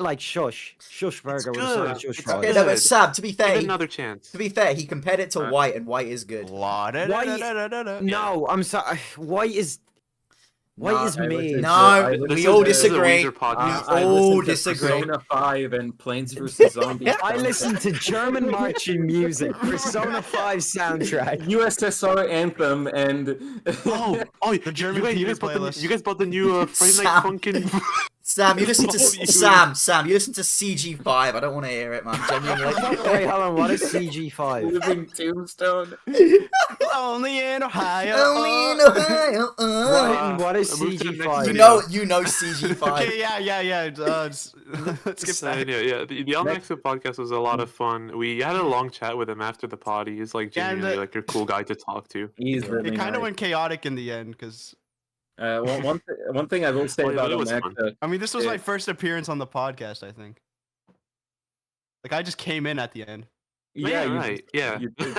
like, like Shush Burger with a sort of good. Shush It's vibe. Okay, no, but Good. Sam, to be give fair, it another chance. to be fair, he compared it to Huh? White, and White is good. No, I'm sorry. White is me. No, we all disagree. I all listened to disagree. Persona 5 and Planes vs. Zombies. I listen to German marching music, Persona 5 soundtrack. USSR anthem and The German people playlist. You guys bought the new Friday Sam. Night Funkin'. Sam, you listen to Oh, you- Sam, you listen to CG5. I don't want to hear it, man. Genuinely. Wait, hold on. What is CG5? Living Tombstone. Only in Ohio. Only in Ohio. What is I moved to the next CG5? video. You know CG5. Okay, yeah. Let's skip that. Yeah. The El Maxo podcast was a lot of fun. We had a long chat with him after the party. He's like Yeah, and genuinely the- like a cool guy to talk to. He's really It kind of nice. went chaotic in the end because One thing I will say Oh, yeah, about it El was fun. Maxo. I mean this was Yeah. my first appearance on the podcast. I think. Like I just came in at the end. Yeah, you right. Yeah. You did.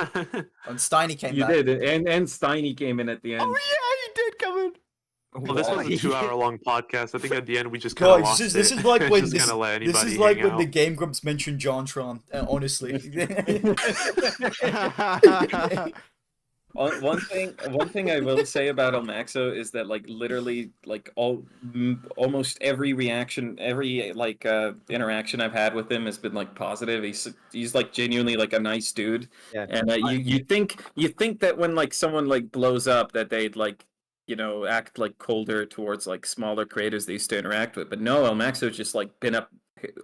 And Steiny came You back. did, and Steiny came in at the end. Oh yeah, he did come in. Well, this was a 2-hour-long podcast. I think at the end we just kind Guys, of lost this it. is like when just this, kind of let this anybody is like hang when the out. Game Grumps mentioned JonTron. Honestly. One thing I will say about El Maxo is that like literally like almost every reaction, every like interaction I've had with him has been like positive. He's like genuinely like a nice dude. Yeah. And you think that when like someone like blows up that they'd like act like colder towards like smaller creators they used to interact with, but no, El Maxo's just like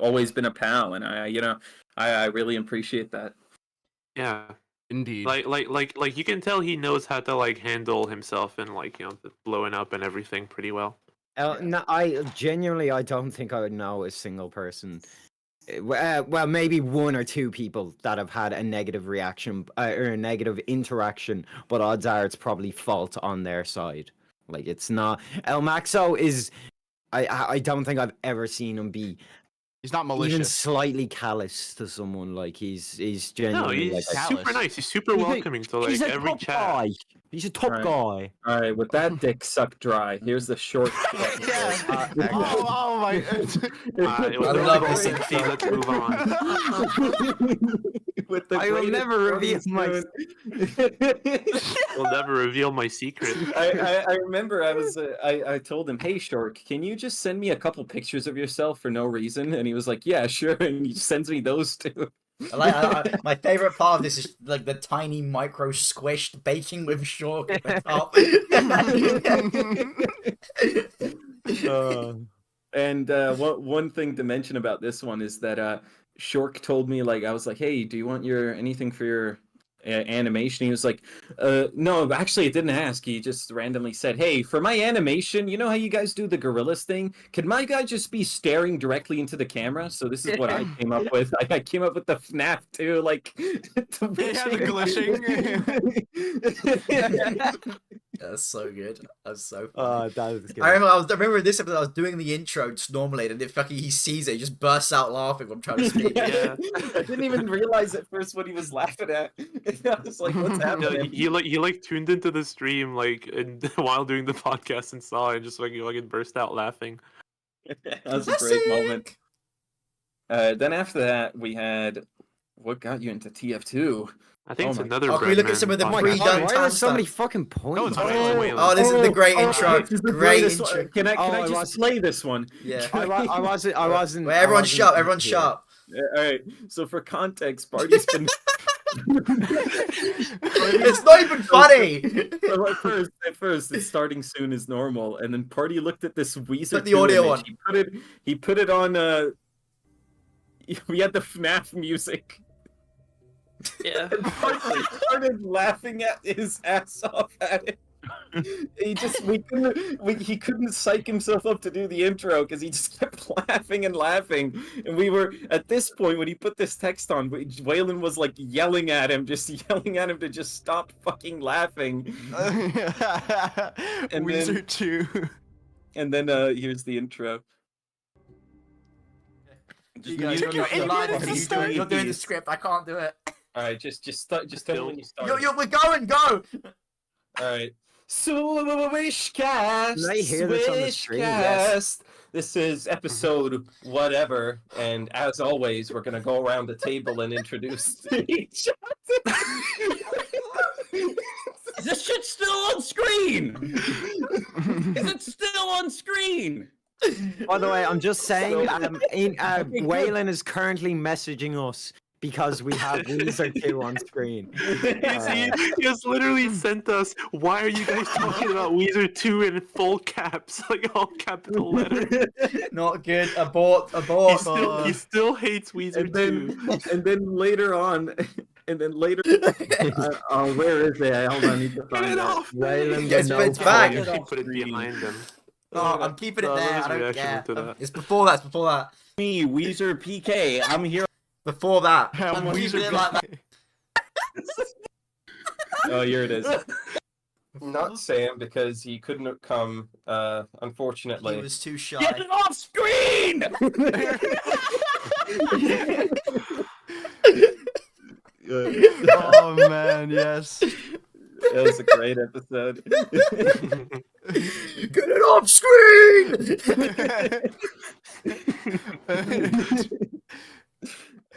always been a pal, and I really appreciate that. Yeah. Indeed. Like you can tell he knows how to like handle himself and like the blowing up and everything pretty well. No, I genuinely, I don't think I would know a single person. Well, maybe one or two people that have had a negative reaction or a negative interaction, but odds are it's probably fault on their side. Like it's not. El Maxo is. I don't think I've ever seen him be He's not even malicious. slightly callous to someone. Like he's No, genuinely he's like. super callous. nice. He's super welcoming to like He's a every top chat. guy. He's a top Right. guy. All right, with that dick sucked dry, here's the short. Yeah. Oh my. I love this empathy. Let's move on. With the I will greatest never reveal Jordan my. spoon. We'll never reveal my secret. I remember I told him, hey Shork, can you just send me a couple pictures of yourself for no reason? And he was like, yeah, sure. And he sends me those two. My favorite part of this is like the tiny micro squished baking with Shork at the top. And one thing to mention about this one is that Shork told me, like, I was like, hey, do you want anything for your animation? He was like, no, actually, it didn't ask. He just randomly said, hey, for my animation, you know how you guys do the gorillas thing? Can my guy just be staring directly into the camera? So this is what I came up with. I came up with the FNAF too, like the glitching. That's so good. That's so funny. That was good. I remember in this episode I was doing the intro just normally, and if fucking he sees it, he just bursts out laughing when I'm trying to speak. Yeah. I didn't even realize at first what he was laughing at. I was like, what's No, happening? he like tuned into the stream like and while doing the podcast and saw it and just like you fucking burst out laughing. That was a great moment. Then after that, we had what got you into TF2? I think Oh it's my- another. Oh, can we look at some of the Breadman pre-done podcast. Why time are so many stuff? fucking points? No, it's Wayland. Oh, this is the great intro. This is the Great greatest intro. one. Can I Oh, just was- play this one? Yeah. I wasn't. Wait, I everyone wasn't shut. Everyone here. shut. All right. So for context, Barty's been. It's not even funny. So at first, it's starting soon as normal, and then Party looked at this Weezer Put the 2 audio image. on. He put it on. We had the FNAF music. Yeah. And Party started laughing at his ass off at it. He couldn't psych himself up to do the intro because he just kept laughing and laughing. And we were at this point when he put this text on, Waylon was like yelling at him to just stop fucking laughing. And Weezer 2. And then here's the intro. You're doing the script. I can't do it. All right, just tell me when you start. We're going. Go. All right. Swishcast. Can I hear this on the screen? Yes. This is episode whatever, and as always, we're gonna go around the table and introduce each other. Is this shit still on screen? Is it still on screen? By the way, I'm just saying, Waylon is currently messaging us because we have Weezer 2 on screen. He has literally sent us, why are you guys talking about Weezer 2 in full caps? Like all capital letters. Not good. Abort. He still hates Weezer 2. And then later on, where is it? Hold on, I need to find it. Waylon, It's back. You should put it behind him. Oh, I'm keeping it I love there. his I don't reaction care. to that. It's before that. It's before that. Me, Weezer PK. I'm here. Before that. I'm I'm keeping Weezer it like that. Oh, here it is. Not Sam because he couldn't come, unfortunately. He was too shy. Get it off screen! Oh man, yes. It was a great episode. Get it off screen!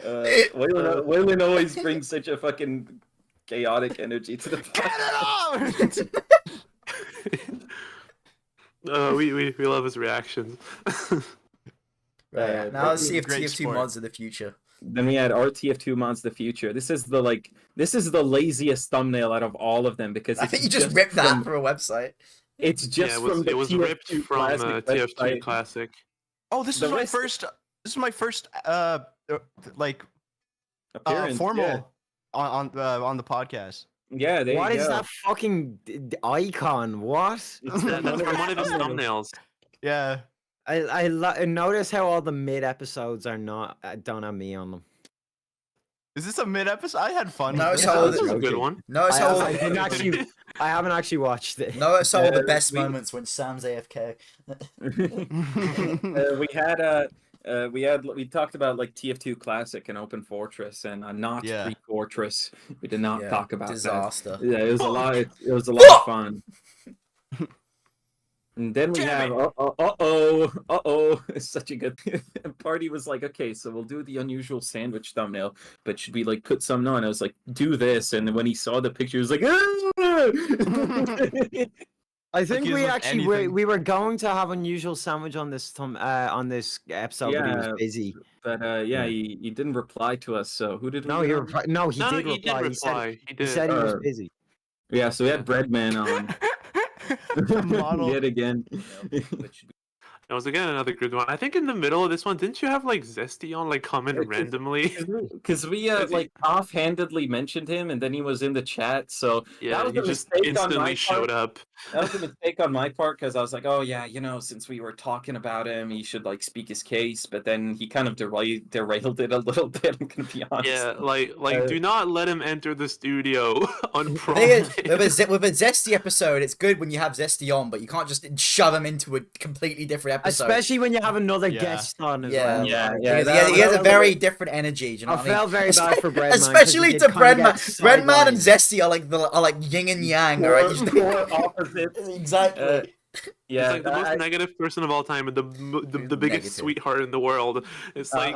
Waylon always brings such a fucking chaotic energy to the podcast. We love his reactions. Right, now let's see if Great TF2 sport. mods in the future. Then we had RTF2 mods the future. This is the laziest thumbnail out of all of them because I think you just ripped that for a website. It's just from the it was TF2 ripped from Classic TF2 website. Classic. Oh, this The is my rest- first. This is my first like appearance. formal on the podcast. Yeah, there What you is go. that fucking icon? What? It's That's one of from one of his thumbnails. thumbnails. Yeah. I notice how all the mid episodes are not don't have me on them. Is this a mid episode? I had fun. No, with it's this. how This the- is a good one. Notice how all I didn't the, actually. I haven't actually watched it. notice how all the best we- moments when Sam's AFK. We talked about like TF2 Classic and Open Fortress and not Yeah. Free Fortress. We did not Yeah, talk about disaster. that. Yeah, it was a lot. It was a lot of fun. And then we have it's such a good party was like, okay, so we'll do the unusual sandwich thumbnail, but should we like put something on? I was like, do this, and then when he saw the picture, he was like, I think he we doesn't look actually were, anything. we were going to have unusual sandwich on this episode, but he was Yeah, busy. but Yeah. he didn't reply to us. So who did we? No, he did No, reply. he did reply. He He did. said he was Uh, busy. Yeah, so we had Breadman on The model. yet again. That was again another good one. I think in the middle of this one, didn't you have like Zesty on like comment randomly? Because we like offhandedly mentioned him, and then he was in the chat. So Yeah, that was he a just mistake on my instantly showed part. up. That was a mistake on my part because I was like, oh yeah, since we were talking about him, he should like speak his case. But then he kind of derailed it a little bit. I'm gonna be honest. Yeah, like do not let him enter the studio Thing is, unprompted. with a Zesty episode, it's good when you have Zesty on, but you can't just shove him into a completely different episode. Especially when you have another Yeah. guest on as Yeah. well. Yeah, like, yeah, Because that- he has a that- very different energy. Do you know I what I mean? felt very bad for Breadman. 'cause he Especially did to kinda get Breadman. Breadman and sidelined. Zesty are like yin and yang, alright? You just- Poor opposites. Exactly. Yeah, He's like the most I- negative person of all time and the biggest Negative. sweetheart in the world. It's like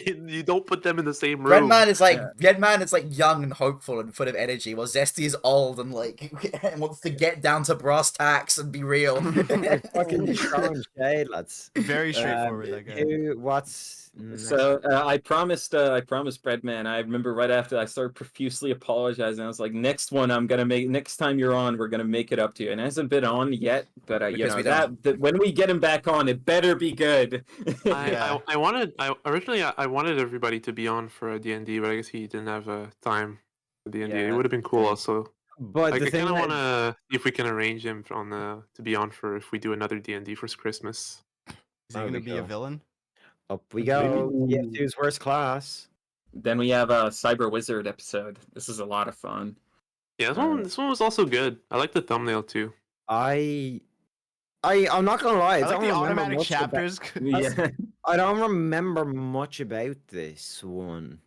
you don't put them in the same room. Breadman is like young and hopeful and full of energy, while Zesty is old and like and wants to get down to brass tacks and be real. Fucking throwing shade, lads. Very straightforward. That guy. What's next? So I promised Breadman. I remember right after I started profusely apologizing. I was like, next time you're on, we're gonna make it up to you. And it hasn't been on yet, but Because we that when we get him back on, it better be good. Yeah. Originally I wanted everybody to be on for a D&D, but I guess he didn't have time for D&D. It Yeah. would have been cool also. But Like, the I thing kind of that- want to see if we can arrange him to be on for if we do another D&D for Christmas. Is he There gonna we be a go. villain? Up we go. Ooh. TF2's worst class. Then we have a Cyber Wizard episode. This is a lot of fun. Yeah, this one was also good. I like the thumbnail too. I'm not gonna lie. I like don't the remember automatic much about- chapters. Yeah. I don't remember much about this one.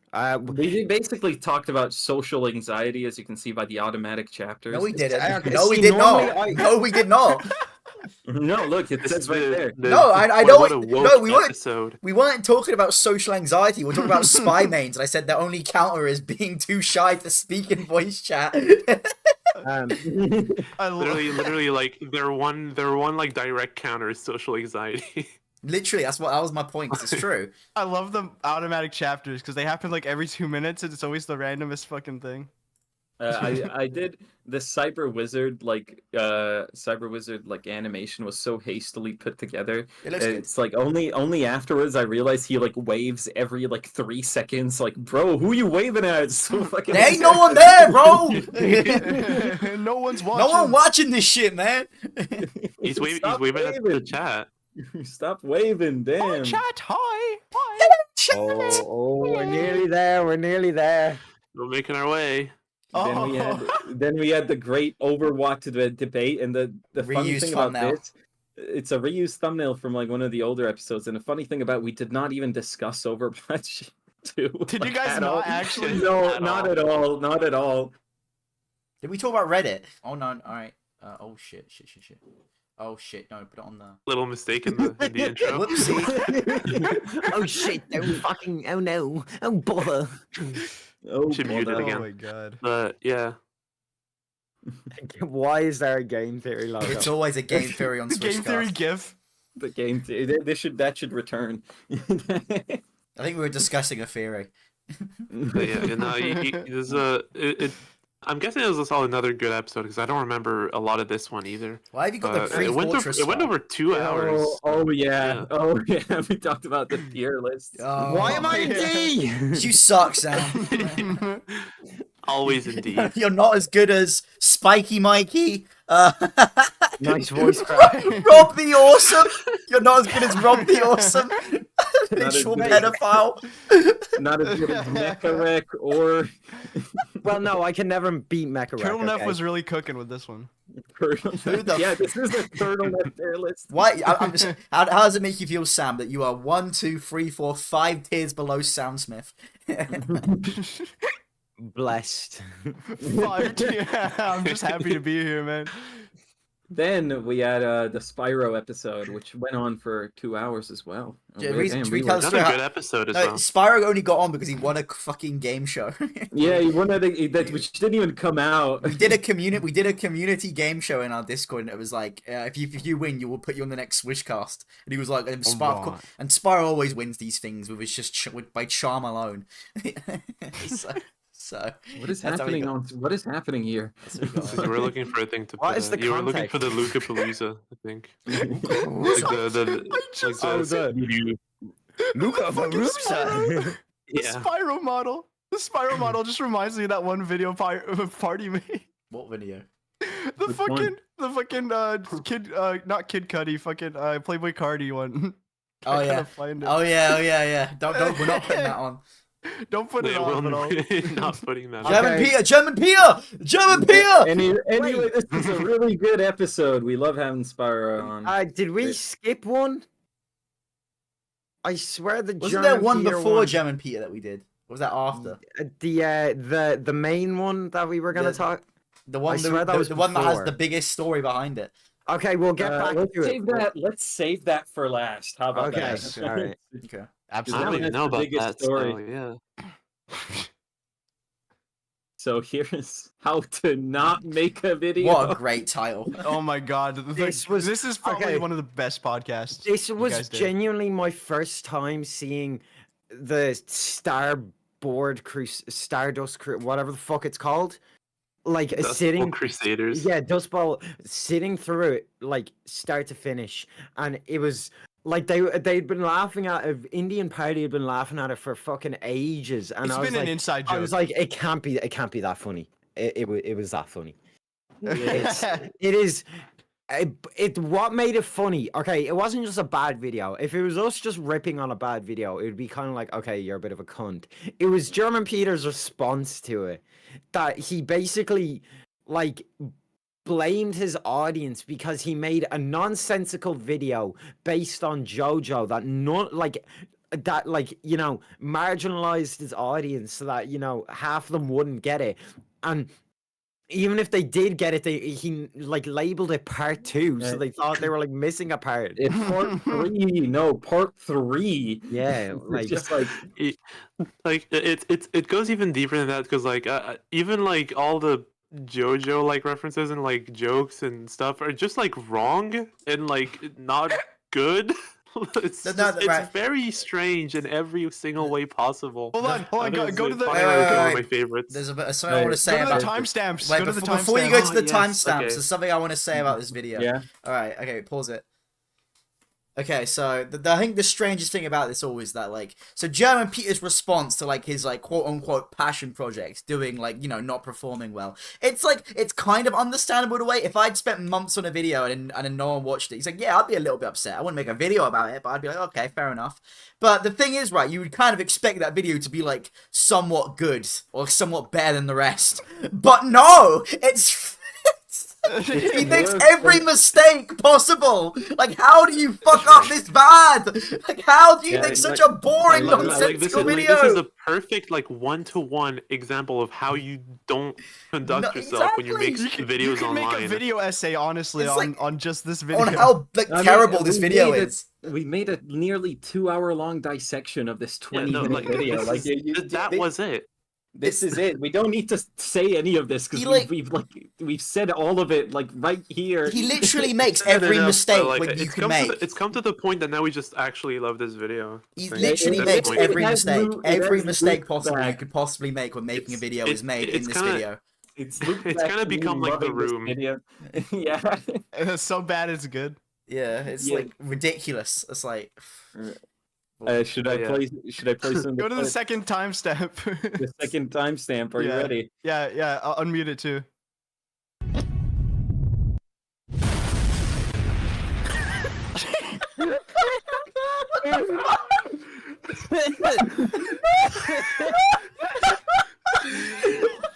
We basically talked about social anxiety, as you can see by the automatic chapters. No, we didn't. Okay, No, we see, did normally not. No, we did not. No, look, it This says is right there. No, I what- don't- what a no, woke we weren't- episode. We weren't talking about social anxiety. We're talking about spy mains, and I said the only counter is being too shy to speak in voice chat. Um, I love Literally, like their one like direct counter is social anxiety. Literally, that was my point. 'Cause it's true. I love the automatic chapters because they happen like every 2 minutes and it's always the randomest fucking thing. I did the Cyber Wizard animation was so hastily put together. It looks good. It's like only afterwards I realized he like waves every like 3 seconds. Like, bro, who you waving at? It's so fucking. There ain't no one there, bro. No one's watching. No one watching this shit, man. He's waving Stop at the waving. chat. Stop waving, damn. Hi, chat. Hi. oh, we're nearly there. We're nearly there. We're making our way. Then we had the great Overwatch debate, and the funny Reused thing about thumbnail. this, it's a reused thumbnail from like one of the older episodes. And the funny thing about we did not even discuss Overwatch 2. Did you like, guys at not all. actually? No, At not all. at all. Not at all. Did we talk about Reddit? Oh no! All right. Oh shit! Oh shit! No, put it on the. Little mistake in the intro. Whoopsie. Oh shit! Oh no! Oh bother! Oh, Should mute it bother. again. Oh my god. But yeah, Why is there a game theory logo? It's always a game theory on The game theory Swishcast. gif. The game. That should return. I think we were discussing a theory. but yeah, and there's I'm guessing it was also another good episode because I don't remember a lot of this one either. Why have you got the It free went fortress? over 2 hours. Oh yeah. Yeah. Oh yeah. We talked about the tier list. Oh, Why am I in D? You suck, Sam. Always indeed. You're not as good as Spiky Mikey. Nice voice crack. Rob the Awesome. You're not as good as Rob the Awesome. as Literal good. pedophile. Not as good as Mecharek or Well, no, I can never beat Mecha Colonel Neff okay? was really cooking with this one. Colonel. Who the Yeah, f- this is a turtleneck tier list. Why? I'm just. How does it make you feel, Sam, that you are 1, 2, 3, 4, 5 tiers below Soundsmith? Blessed. Yeah, I'm just happy to be here, man. Then we had the Spyro episode, which went on for 2 hours as well. Oh, Yeah, wait, reason- damn, should we we tell were- the Another story good episode as No, well. Spyro only got on because he won a fucking game show. Yeah, one of the that which didn't even come out. We did a community game show in our Discord, and it was like, if you win, you will put you on the next Swishcast. And he was like, and Alright. Spyro always wins these things with his by charm alone. so What is that's how we happening got- on? What is happening here? that's how we got Because it. you were looking for a thing to What put. is the You were looking context? for the Luca-Palooza, I think. Like just- the Luca The yeah. Spyro model. The Spyro model just reminds me of that one video party made. What video? The Which one? kid, not Kid Cudi, fucking Playboy Cardi one. Oh I yeah. gotta find it. Oh yeah. Don't. We're not putting that on. Don't put it Yeah, on at all. we're not putting that. German Okay. Pia. German Pia. Anyway, this is a really good episode. We love having Spyro on. Did we skip one? I swear the Wasn't German there one Peter before German Pia that we did? Or was that after? The main one that we were gonna The- talk. The one, swear that was the one that has before. the biggest story behind it. Okay, we'll get back let's to save it. that. Let's save that for last. How about Okay, that? alright. Okay. I that don't one even has know the about biggest that story. story. Yeah. So here's how to not make a video. What a great title. Oh my god. This was- this is probably okay. one of the best podcasts. This you was guys did. genuinely my first time seeing the Stardust whatever the fuck it's called. Like Dust Bowl sitting Crusaders. Yeah, Dust Bowl, sitting through it like start to finish, and it was like they'd been laughing at it. Indian Party had been laughing at it for fucking ages, and It's I was been an like, inside joke. I was like, it can't be that funny. It was that funny. It is. What made it funny? Okay, it wasn't just a bad video. If it was us just ripping on a bad video, it would be kind of like, okay, you're a bit of a cunt. It was German Peter's response to it, that he basically like blamed his audience because he made a nonsensical video based on JoJo that marginalized his audience so that half of them wouldn't get it, and even if they did get it, he labeled it part 2, so they thought they were like missing a part. It's part 3. No, part 3. Yeah, It's like just like It goes even deeper than that because even like all the JoJo like references and like jokes and stuff are just like wrong and like not good. It's right. very strange in every single way possible. Hold on, go to the Fire Wait, is one of wait. my favorites. There's something I want to say go to about the timestamps. Wait, Go to the before you go timestamps. to the yes, timestamps, okay. there's something I want to say about this video. yeah. All right, okay, pause it. Okay, so I think the strangest thing about this all is that so German Peter's response to his quote unquote passion projects doing not performing well. It's kind of understandable in a way. If I'd spent months on a video and then no one watched it, he's like, yeah, I'd be a little bit upset. I wouldn't make a video about it, but I'd be like, okay, fair enough. But the thing is, right, you would kind of expect that video to be somewhat good or somewhat better than the rest. But no, it's he makes every mistake possible. How do you fuck up this bad? How do you Yeah, make such a boring, This nonsensical is video? a perfect one-to-one example of how you don't conduct No, yourself when you make exactly. videos You can online. make a video essay, honestly, It's on just this video. On how terrible this we video made is. We made a nearly 2-hour-long dissection of this 20-minute video. That was it. This is it. We don't need to say any of this because we've said all of it right here. He literally makes Fair every enough, mistake but, when you it's can come make. it's come to the point that now we just actually love this video. He Like, literally at makes this point. every It has mistake. loop- it Every has mistake loop possible you back. could possibly make when making a video is made in it's this kinda- video. It's It's kinda become like The Room. Video. Yeah. It's so bad, it's good. Yeah, it's Yeah. ridiculous. It's like Should I Yeah. play? Should I play some? Go to the clip? second timestamp. The second timestamp. Are you Yeah. ready? Yeah, I'll unmute it too.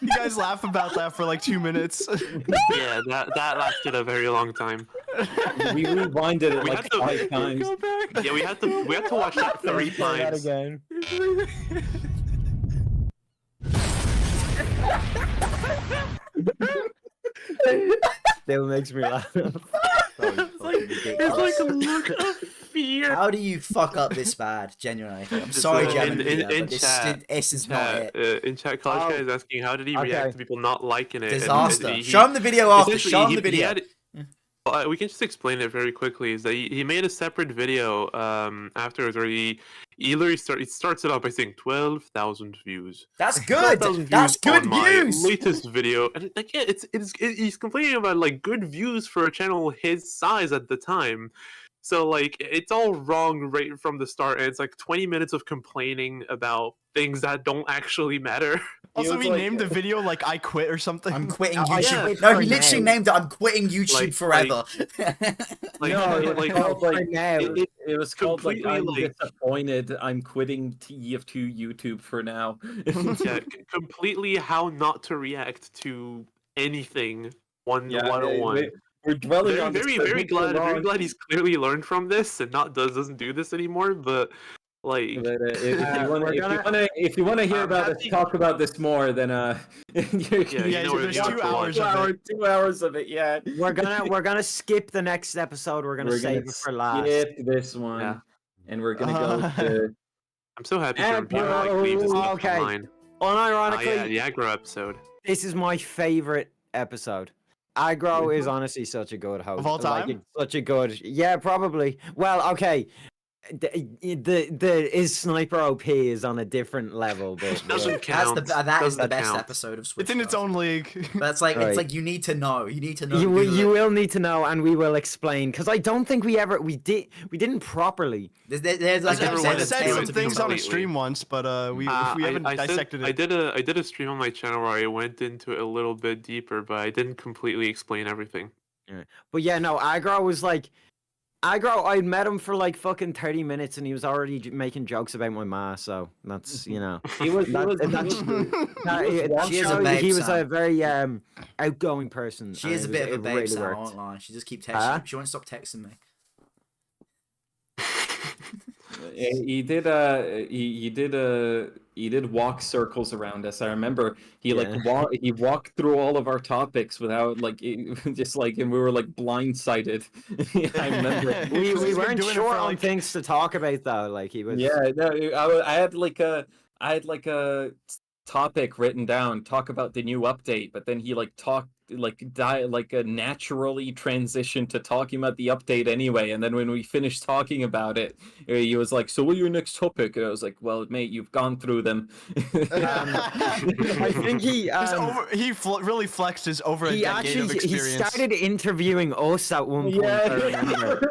You guys laugh about that for like 2 minutes. Yeah, that lasted a very long time. We rewinded it We like had to 5 times. go back. Yeah, we had to watch that 3 Say that times. again. Still makes me laugh. It's like a look of fear. How do you fuck up this bad? Genuinely, I'm sorry, German. in But chat, this is not it. In chat, College Guy is asking how did he Okay. react to people not liking it? And Disaster. Show him the video after. essentially, Show him he- the he video. had- we can just explain it very quickly. Is that he made a separate video afterwards where he literally starts it up. I think 12,000 views. That's good. 12,000 That's views good on my views. latest video, and like yeah, he's complaining about like good views for a channel his size at the time. So like it's all wrong right from the start, and it's like 20 minutes of complaining about things that don't actually matter. Also, was he like- named the video like "I quit" or something. I'm quitting I YouTube. quit No, for he literally now. named it. I'm quitting YouTube Like- forever. Like, No, it was like called, like, right now. it was called like Completely, I'm like- disappointed. I'm quitting TF2 YouTube for now. yeah, completely how not to react to anything. Yeah, 101. we're dwelling on this Very, for very so glad. Very long. glad he's clearly learned from this and doesn't do this anymore. But like, But, we're gonna- if you want to hear I'm about happy- this, talk about this more, then Yeah, Yeah, you know there's what 2 hours two of hours, it. 2 hours of it. Yeah, We're gonna skip the next episode. We're gonna save it for last. skip this one, Yeah. and we're gonna go to. I'm so happy And German people like leave this stuff okay. online. Oh Unironically, yeah, the Agro episode. this is my favorite episode. Agro is honestly such a good host. Of all Like, time? it's such a good. Yeah, probably. Well, okay. The is Sniper OP is on a different level, but Doesn't yeah. count. That is the Doesn't best count. episode of Switch. It's in its own league. But it's like Right. you need to know. You need to know. You will need to know, and we will explain because I don't think we didn't properly. There's like I never there's wanted a to said do tale some it to be things on a told. completely. stream once, but we haven't dissected it. I did a stream on my channel where I went into it a little bit deeper, but I didn't completely explain everything. But yeah, no, Agro was like. Agro, I met him for like fucking 30 minutes and he was already making jokes about my ma, so that's, you know. He was. That She is a showed babe, he was a Sam. very outgoing person. She and is a it bit of a it babe, really Sam, I worked. won't lie. She just keeps texting. Huh? She won't stop texting me. He did walk circles around us. I remember he he walked through all of our topics without just like, and we were like blindsided. I remember. We He's been weren't doing it sure for, on like- things to talk about though. Like he was. Yeah, no, I had like a topic written down, talk about the new update, but then he naturally transitioned to talking about the update anyway, and then when we finished talking about it, he was like, so what's your next topic? And I was like, well, mate, you've gone through them. I think he really flexed his over a he decade actually of he experience. started interviewing us at one point. I remember.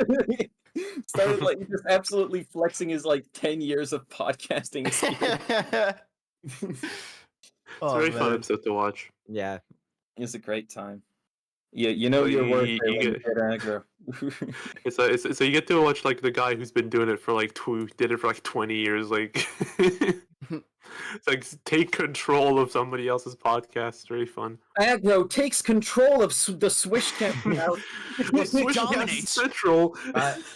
Started like just absolutely flexing his like 10 years of podcasting experience. It's Oh, a very fun man. episode to watch. Yeah. It was a great time. Yeah, you know So your worth you when you get- hit aggro. So you get to watch like the guy who's been doing it for like 20 years. Like, it's like take control of somebody else's podcast. It's really fun. Aggro takes control of the Swishcast now. Swishcast dominates. Central.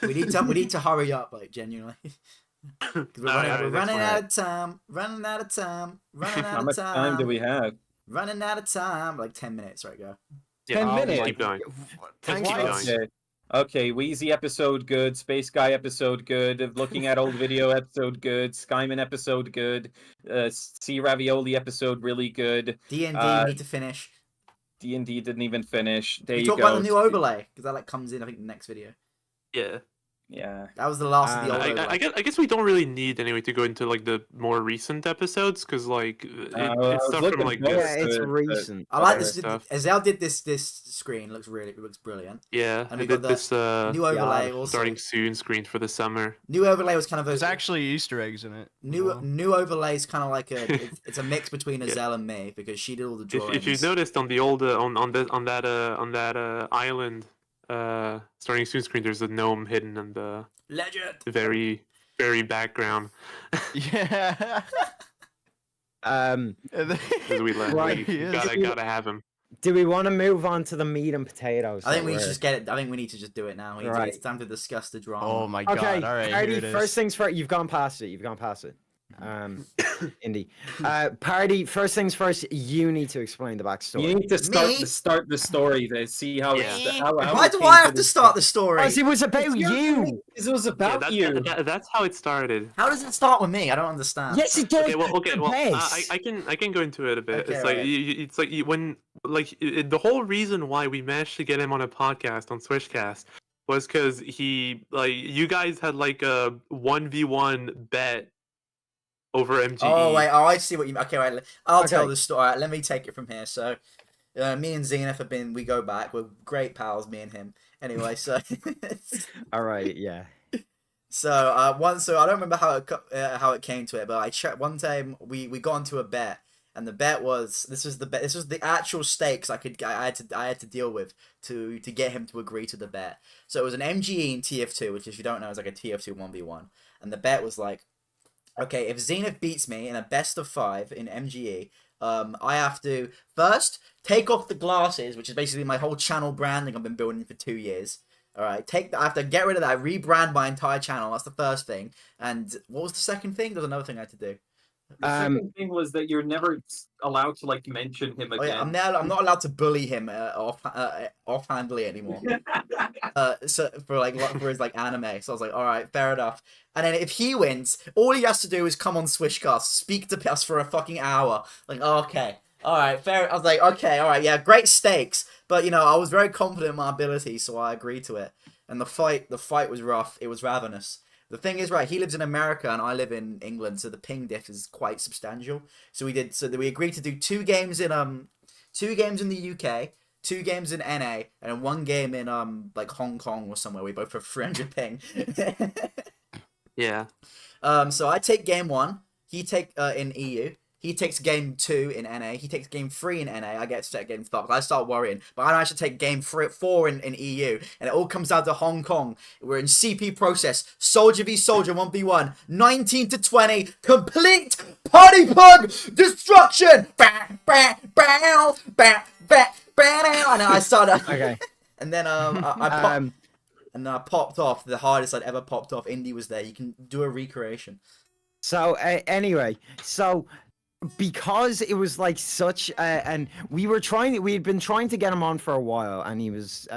We need to hurry up, like genuinely. 'Cause we're Alright, running that's out of time. Running out of time. Running out How of much time do we have? Running out of time. Like 10 minutes. Right, go. 10 minutes. Keep going. Thank Keep you. going. Okay, Wheezy episode good, Space Guy episode good, Looking at Old Video episode good, Skyman episode good, Sea Ravioli episode really good, D&D we need to finish. D&D didn't even finish. There We you talk go. about the new overlay because that like comes in I think the next video. Yeah. Yeah. That was the last of the old I overlay. guess we don't really need anyway to go into like the more recent episodes because like I was it's stuff looking from like forward this. Yeah, it's to- recent. I like whatever this. stuff. Azale did this screen. It looks brilliant. Yeah, And I we got did the this New overlay also. starting soon screen for the summer. New overlay was kind of There's a actually Easter eggs in it. new overlay is kind of like it's a mix between Azale and me because she did all the drawings. If you noticed on the old on that island starting soon screen, there's a gnome hidden in the Legend. very very background. Yeah. Um, And then- Because we Right. He is. gotta have him. do we want to move on to the meat and potatoes? I think that we need to we're- just get it. I think we need to just do it now. Right. It's time to discuss the drama. Oh my god! Okay, All right, Party, here it is. first things first. You've gone past it. Indy. Party, first things first. You need to explain the backstory. You need to Me? start the story to see how Yeah. it's how Why it do came I have to this start the point. story? Because it was about you. It was Yeah, about you. that's how it started. How does it start with me? I don't understand. Yes, it does. Okay, well, Yes. I can go into it a bit. Okay, It's like right. it's like when the whole reason why we managed to get him on a podcast on Swishcast was because you guys had like a 1v1 bet over MGE. Oh wait, I see what you. Okay, right. I'll tell Okay. the story. All right, let me take it from here. So, me and Zenith we go back. We're great pals, me and him. Anyway, so All right. Yeah. so I don't remember how it came to it, but I checked one time. We got into a bet, and the bet was this was the actual stakes I had to deal with to get him to agree to the bet. So it was an MGE in TF2, which if you don't know is like a TF2 1v1, and the bet was like, okay, if Zenith beats me in a best of 5 in MGE, I have to first take off the glasses, which is basically my whole channel branding I've been building for 2 years. All right, I have to get rid of that, rebrand my entire channel. That's the first thing. And what was the second thing? There's another thing I had to do. The second thing was that you're never allowed to like mention him again. Oh yeah, I'm not allowed to bully him offhandedly anymore. So for his like anime. So I was like, all right, fair enough. And then if he wins, all he has to do is come on Swishcast, speak to us for a fucking hour. Like, okay, all right, fair. I was like, okay, all right, yeah, great stakes. But I was very confident in my ability, so I agreed to it. And the fight was rough. It was ravenous. The thing is, right, he lives in America and I live in England, so the ping diff is quite substantial. So we agreed to do 2 games in the UK, 2 games in NA, and 1 game in like Hong Kong or somewhere. We both have 300 ping. Yeah. So I take game 1, he take in EU. He takes game 2 in NA. He takes game 3 in NA. I get to take game 5. I start worrying. But I actually take game 4 in EU. And it all comes down to Hong Kong. We're in CP process. Soldier v Soldier 1v1. 19 to 20. Complete party pug destruction. Bah, bah, bah, bah, bah, bah. And I started. Okay. And then I popped off. The hardest I'd ever popped off. Indy was there. You can do a recreation. So anyway, because it was like such, and we had been trying to get him on for a while, and he was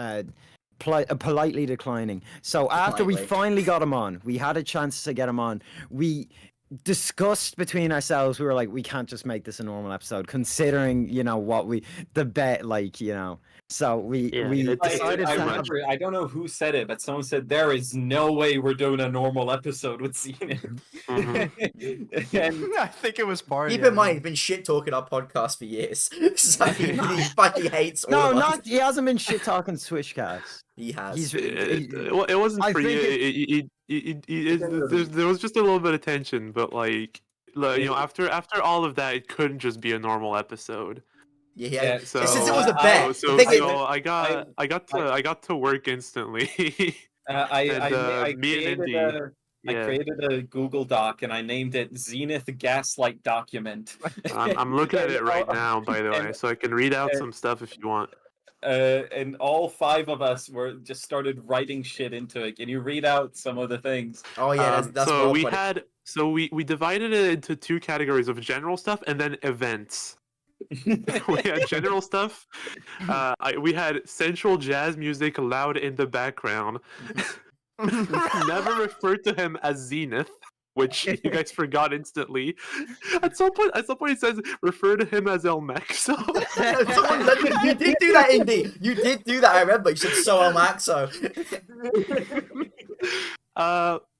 politely declining. So after we Politely. finally got him on, we had a chance to get him on. We discussed between ourselves. We were like, we can't just make this a normal episode, considering the bet, So we decided I to have remember, I don't know who said it, but someone said there is no way we're doing a normal episode with Zenith. Mhm. And I think it was party. Keep in mind, he's been shit talking our podcast for years. So he fucking hates all no, of us. not he hasn't been shit talking Swishcast. He has. He's It wasn't I for you. think There was just a little bit of tension, but after all of that, it couldn't just be a normal episode. Yeah. So Since it was a bet. so, the thing is- so I got to work instantly. I me and Indy. I Yeah. created a Google Doc and I named it Zenith Gaslight Document. I'm looking at it right now, by the way, And- so I can read out some stuff if you want. And all 5 of us just started writing shit into it. Can you read out some of the things? Oh yeah, that's so well we put. had we divided it into 2 categories of general stuff and then events. We had general stuff. We had sensual jazz music loud in the background. Never referred to him as Zenith, which you guys forgot instantly. At some point it says refer to him as El Maxo. You did do that, Indy. You did do that. I remember. You said so Maxo.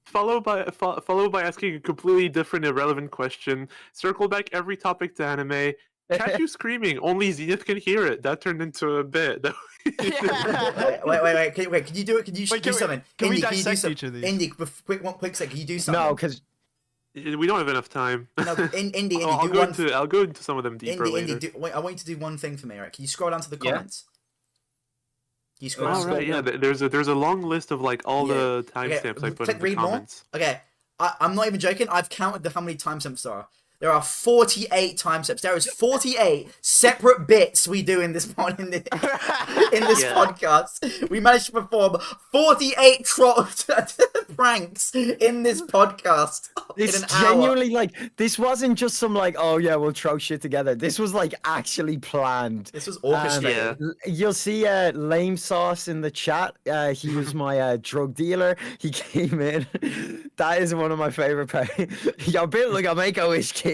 Followed by asking a completely different, irrelevant question. Circle back every topic to anime. Catch you screaming. Only Zenith can hear it. That turned into a bit. Wait. Can you do it? Can you do something? Can we Indy, can you do dissect something? each of these? Indy, quick second. Can you do something? no, because We don't have enough time. No, Indy, I'll do go one. into go into some of them deeper later. Wait, I want you to do one thing for me, right? Can you scroll down to the Yeah. comments? Can you scroll All down? right, yeah. There's a long list of like all Yeah. the timestamps I put click in the read more. comments. Okay. I'm not even joking. I've counted how many timestamps there are. There are 48 timestamps. There is 48 separate bits we do in this podcast. We managed to perform 48 pranks in this podcast. This in an hour. genuinely this wasn't just some oh yeah, we'll throw shit together. This was actually planned. This was orchestrated. You'll see Lame Sauce in the chat. He was my drug dealer. He came in. That is one of my favorite parts. Yo, built like a Make-A-Wish kid.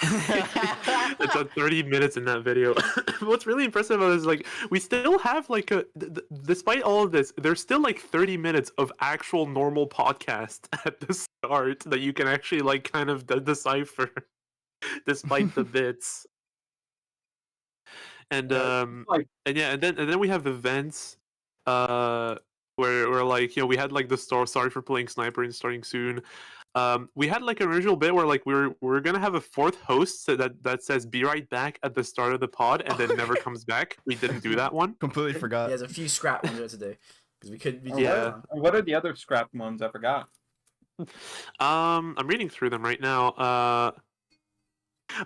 It's 30 minutes in that video. What's really impressive is we still have despite all of this, there's still 30 minutes of actual normal podcast at the start that you can actually kind of decipher despite the bits. And and then we have events where we had the sorry for playing sniper and starting soon. We had an original bit where we're gonna have a fourth host that says "be right back" at the start of the pod and then never comes back. We didn't do that one. Completely forgot. There's a few scrap ones we had to do because we couldn't. What are the other scrap ones? I forgot. I'm reading through them right now.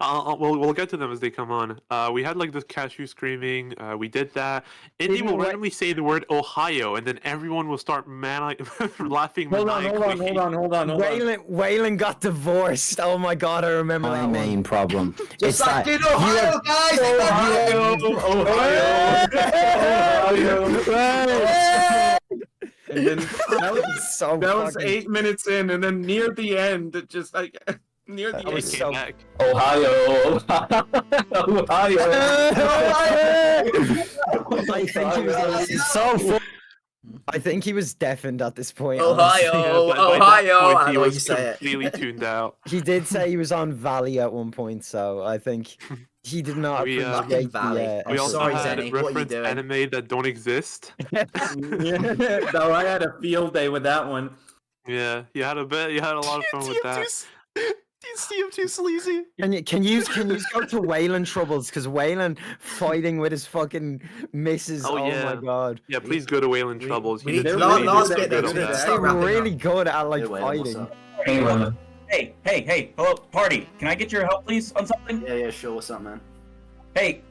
We'll get to them as they come on. We had the cashew screaming. We did that. Indy will randomly say the word Ohio, and then everyone will start laughing. Hold on. Waylon got divorced. Oh my god, I remember My that main one. problem. Just like in Ohio, guys. Ohio. And then That was so that was fucking- 8 minutes in, and then near the end, it just near the That end. was Came so- back. Ohio. I think he was so full. I think he was deafened at this point. honestly. Ohio, By that Ohio. point, I he know what you was say it. completely tuned out. He did say he was on Valley at one point, so I think he did not We, appreciate Valley. the. We also sorry, had Zenny, what are you reference doing? anime that don't exist. No, I had a field day with that one. Yeah, you had a lot of fun with that. TF2 sleazy. Can you go to Wayland Troubles because Wayland fighting with his fucking missus? Oh, Oh, yeah. my god, Yeah, please go to Wayland Troubles. we He need- did last really bit, good though, on we need to that. start they're wrapping really up. good at Hey, Waylon, what's fighting. up? Hey, hello, party. Can I get your help, please, on something? Yeah, sure. What's up, man? Hey,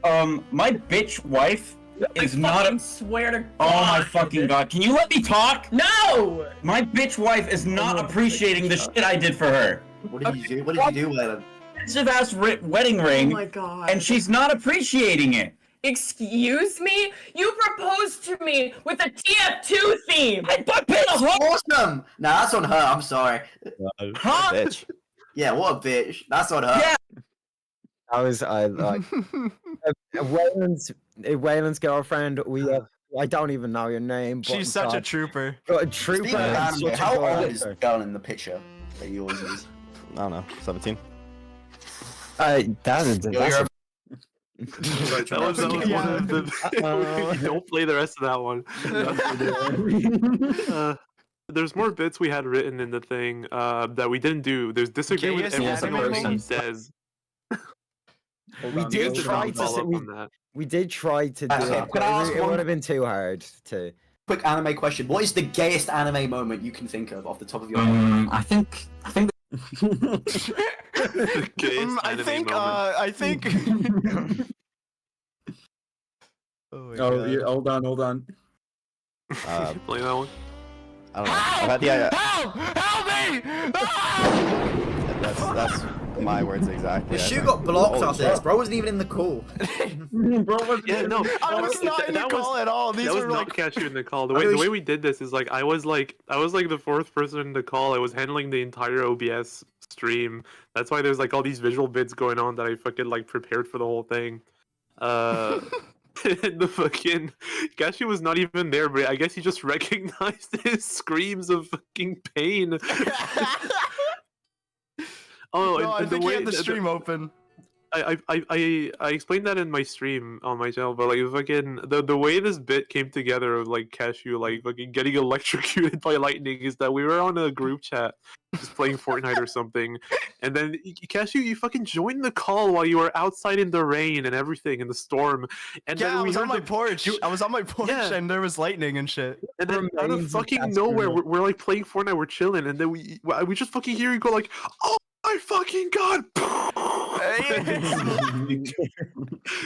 my bitch wife is not a. Swear to Oh my fucking god! Can you let me talk? No! My bitch wife is not appreciating the shit I did for her. What did you do? What did you do, Waylon? Expensive ass wedding Oh ring, my god. and she's not appreciating it. Excuse me? You proposed to me with a TF2 theme! I paid a whole. Awesome. Nah, that's on her. I'm sorry. Huh? Bitch. Yeah, what a bitch. That's on her. Yeah. I was Wayland's girlfriend. I don't even know your name. But She's such a trooper. a trooper. Speaking of and anime, such a how good old is the actor. girl in the picture that you always use? I don't know, 17. That's That was Yeah. one of the. Don't play the rest of that one. There's more bits we had written in the thing that we didn't do. There's disagree with Gayest every anime single thing he moment? says. We You did guys should try not to follow say, up on that. we did try to do Okay, it, can I ask but it one- would have been too hard to. Quick anime question. What is the gayest anime moment you can think of off the top of your head? I think. The gayest I anime think. moment. I think. Oh my Oh, god. hold on. Play that one. I don't know. I've had the. Help me! That's my words exactly. The I shoe think. got blocked Holy after shit. this. Bro wasn't even in the call. Yeah, no. I was not in the call at all. These That was were not like. Cashew in the call. The I way mean, the way we did this is I was the fourth person in the call. I was handling the entire OBS stream. That's why there's all these visual bits going on that I fucking prepared for the whole thing. The fucking Cashew was not even there, but I guess he just recognized his screams of fucking pain. No, Oh, I and the think he way had the stream open. I explained that in my stream on my channel, but like fucking the way this bit came together of like Cashew like fucking getting electrocuted by lightning is that we were on a group chat just playing Fortnite or something, and then Cashew, you fucking joined the call while you were outside in the rain and everything in the storm, and Yeah, then I we was on heard my the- porch. I was on my porch Yeah. and there was lightning and shit. And then out of Remains of fucking that nowhere, school. we're like playing Fortnite, we're chilling, and then we just fucking hear you go like, "Oh my fucking god!"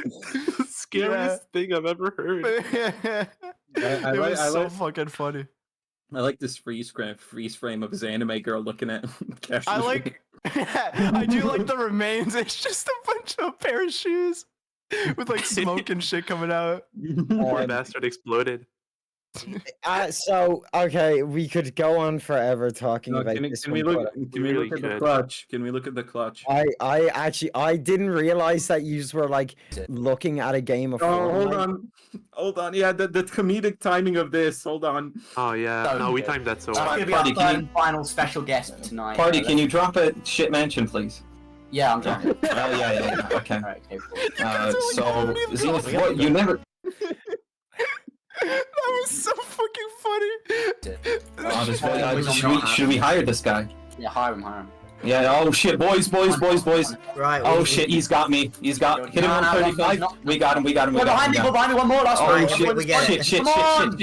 The scariest thing I've ever heard. It was so fucking funny. I like this freeze frame of his anime girl looking at Cashew. I like. I do like the remains. It's just a bunch of pair of shoes with like smoke and shit coming out. Poor bastard exploded. So okay, we could go on forever talking No, about can this we one, look? but Can we really look at the could. clutch? Can we look at the clutch? I actually didn't realize that you were like looking at a game of. Oh, hold Fortnite. hold on. Yeah, the comedic timing of this. Hold on. Oh yeah, So no, we good. timed that so That's well. gonna be Party, our can third and final special guest for tonight. Party, can you drop a shit mansion, please? Yeah, I'm done. Oh yeah. Okay. Alright, okay, cool. So Zenith, what you never? That was so fucking funny. Oh, this Yeah, boy, we don't should we hire this guy? Yeah, hire him. Yeah. Oh shit, boys. Right. Oh shit, he's got me. He's got. Hit him No, on no, 35. no. We got him. Go behind me, one more, last Oh one. shit, we get it. shit. Come on.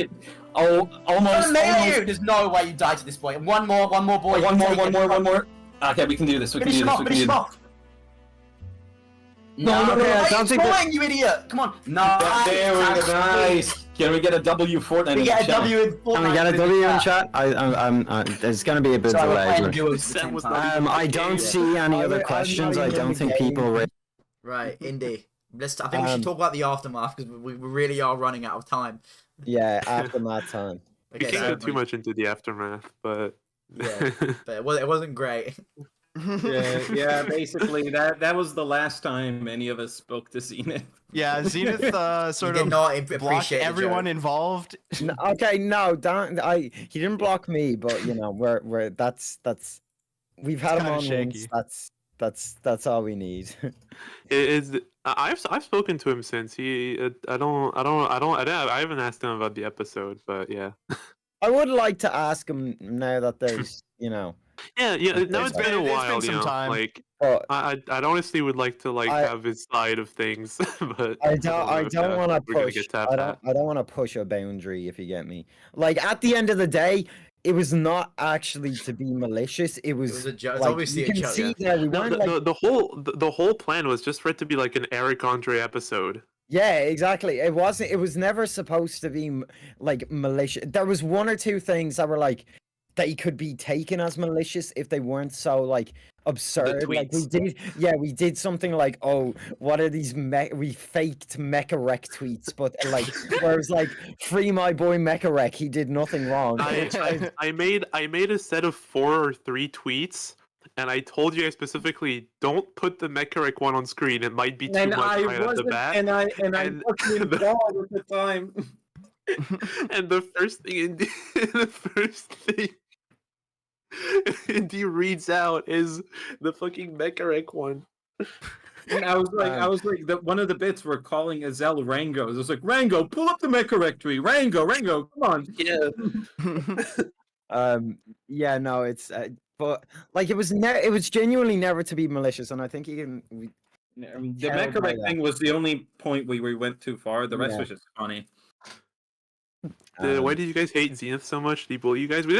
Oh, almost. There's no way you die to this boy. One more, boy. One Take it. more. Okay, we can do this. Finish him off. No, No, no, I don't he's think that- going, you idiot. Come on. No. There we go. Nice. Can we get a W Fortnite? We in get the a chat? W in Fortnite. Can we get a W in chat? There's gonna be a bit Sorry, we're delayed. playing like. duos at the Sam same was time. not- I don't see any I'm other not questions. I even in don't the think game. people. Right, Indy. I think we should talk about the aftermath because we really are running out of time. Yeah, after that time. We Okay, can't so, get too much into the aftermath, but Yeah. but it wasn't great. Yeah. Basically, that was the last time any of us spoke to Zenith. Yeah, Zenith sort He did of not blocked appreciate the everyone joke. involved. Okay, no, don't. He didn't block me, but you know, that's we've had him kinda on shaky. once. That's all we need. I've spoken to him since I haven't asked him about the episode, but yeah. I would like to ask him now that there's, you know, Yeah. Now it's been a while, some time. Like but I honestly would like to have his side of things, but I don't want to we're gonna push. get tapped at. I don't want to push a boundary, if you get me. Like at the end of the day, it was not actually to be malicious. It was a joke. It's like, obviously you a can joke, see yeah. that we No, weren't like, the whole plan was just for it to be like an Eric Andre episode. yeah, exactly. It wasn't. It was never supposed to be like malicious. There was one or two things that were like they could be taken as malicious if they weren't so like absurd. Like we did something like, oh, what are these we faked Mecha Wreck tweets, but like whereas like free my boy Mecha Wreck, he did nothing wrong. I made a set of 4 or 3 tweets, and I told you guys specifically, don't put the Mecharic one on screen. It might be too And much I right off the wasn't, bat. and I and wasn't the- involved at the time. And the first thing Indy reads out is the fucking Mecharic one. And I was like, one of the bits were calling Azel Rango. It was like, Rango, pull up the Mecharic tree. Rango, come on. Yeah. Yeah, no, it's but like it was genuinely never to be malicious, and I think you can. The Tell by Mecharic that. thing was the only point we went too far. The rest Yeah. was just funny. Why did you guys hate Zenith so much? Did he bully you guys? We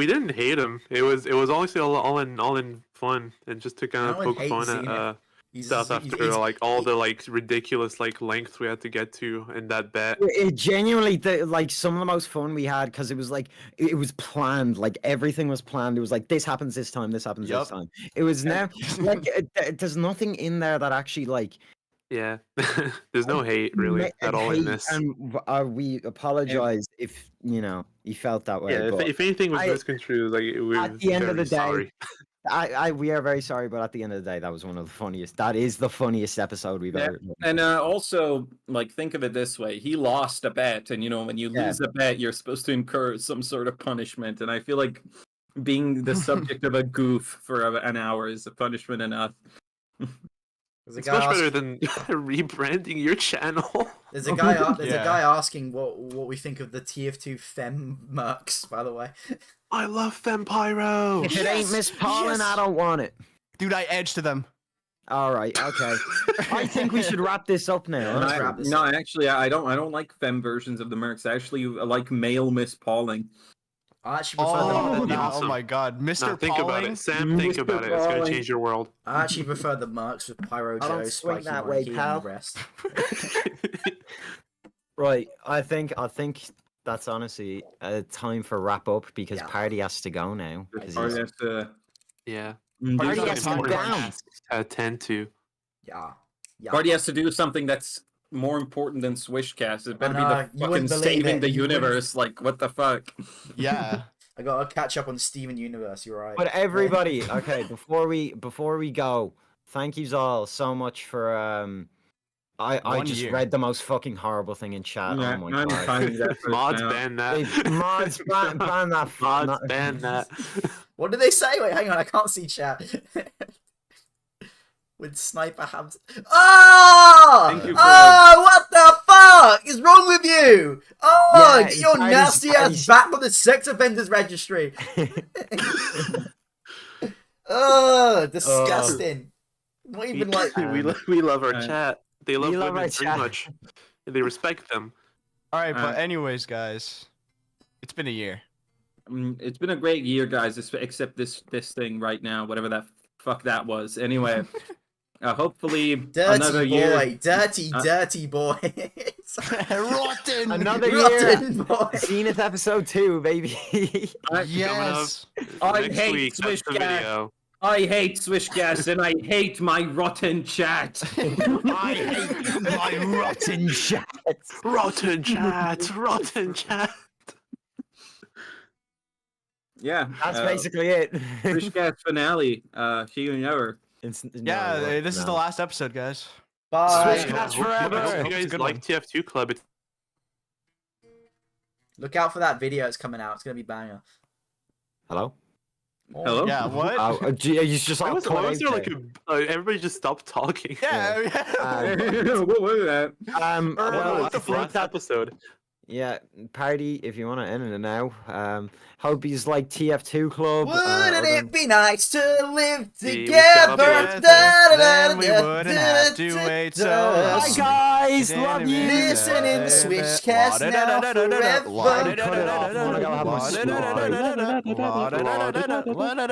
didn't hate him. It was honestly all in fun and just to kind of No one poke hates fun Zenith. at He's- stuff he's- after he's- like all the like ridiculous like lengths we had to get to in that bet. It genuinely like some of the most fun we had because it was like it was planned, like everything was planned. It was like this happens this time, this happens Yup. this time. It was now like there's nothing in there that actually like Yeah, there's no hate really at all in hate, this. and we apologize if you know you felt that way. Yeah, but if anything was I- misconstrued, like we're at the end of the very day, sorry. we are very sorry, but at the end of the day, that was one of the funniest. That is the funniest episode we've Yeah, ever done. And also, like, think of it this way: he lost a bet, and when you Yeah. lose a bet, you're supposed to incur some sort of punishment. And I feel like being the subject of a goof for an hour is a punishment enough. There's a It's guy much better asking, than rebranding your channel. there's a guy a Yeah. guy asking what we think of the TF2 Fem mercs, by the way. I love Vampiro. If it ain't Miss Pollen, I don't want it. Dude, I edged to them. All right, okay. I think we should wrap this up now. Let's huh? wrap this No, up. actually, I don't like femme versions of the mercs. I actually like male Miss Pauling. I actually prefer Oh, the that'd be no, awesome. oh my god. Mr. Now think about Pauling? it, Sam. Think Mr. about it. It's gonna Pauling. change your world. I actually prefer the mercs with Pyro I don't Joe, swing Spiky that way, Monkey, and pal. the rest. Right, I think that's honestly time for wrap up because Yeah. Party has to go now. 'cause Or he's- has to Yeah. do Party something has to go more- down. Attend to. Yeah. Yeah. Party has to do something that's more important than Swishcast. It better be know, the you fucking wouldn't believe saving it, the you wouldn't- universe. Like, what the fuck? Yeah. I gotta catch up on Steven Universe, you're right. But everybody, okay, before we go, thank yous all so much for I 1 just year. read the most fucking horrible thing in chat. Yeah, Oh my I'm god. finding that first Mods now. ban that. Hey, mods ban that. Mods not- ban that. What did they say? Wait, hang on, I can't see chat. With sniper hams. Oh! Thank you, Oh, what the fuck is wrong with you? Oh, Yeah, get your that is- nasty that ass is- back on the sex offenders registry. Oh, disgusting. Not even like. we love our uh, chat. They love we love women our very chat. much. They respect them. Alright, but Uh, anyways, guys. It's been a year. It's been a great year, guys. Except this thing right now, whatever that fuck that was. Anyway, hopefully another Dirty boy, year. dirty boy. Rotten! Another year. Rotten boy. Zenith episode 2, baby. Yes! I Next hate week, that's the Swishcast. video. I hate Swishcast and I hate my rotten chat. I hate my rotten chat. Rotten chat. Rotten chat. Yeah, That's basically it. Swishcast finale. See you never. Yeah, this is the last episode, guys. Bye. Swishcast I forever. hope It's you a guys good like one. TF2 Club. It's Look out for that video. It's coming out. It's gonna be banger. Hello? Oh, Hello? Yeah, what? Oh, gee, you just why all was, cut why out was there like there. everybody just stopped talking? Yeah, What was that? Well, what the I fuck? think that Episode. yeah, Party, if you want to end it now. Hope you like TF2 Club. Wouldn't it be nice to live See, we together? got Then we wouldn't have to wait so long. Hi guys, love you. Listen in the Swishcast now forever. Cut it off. I wanna go have my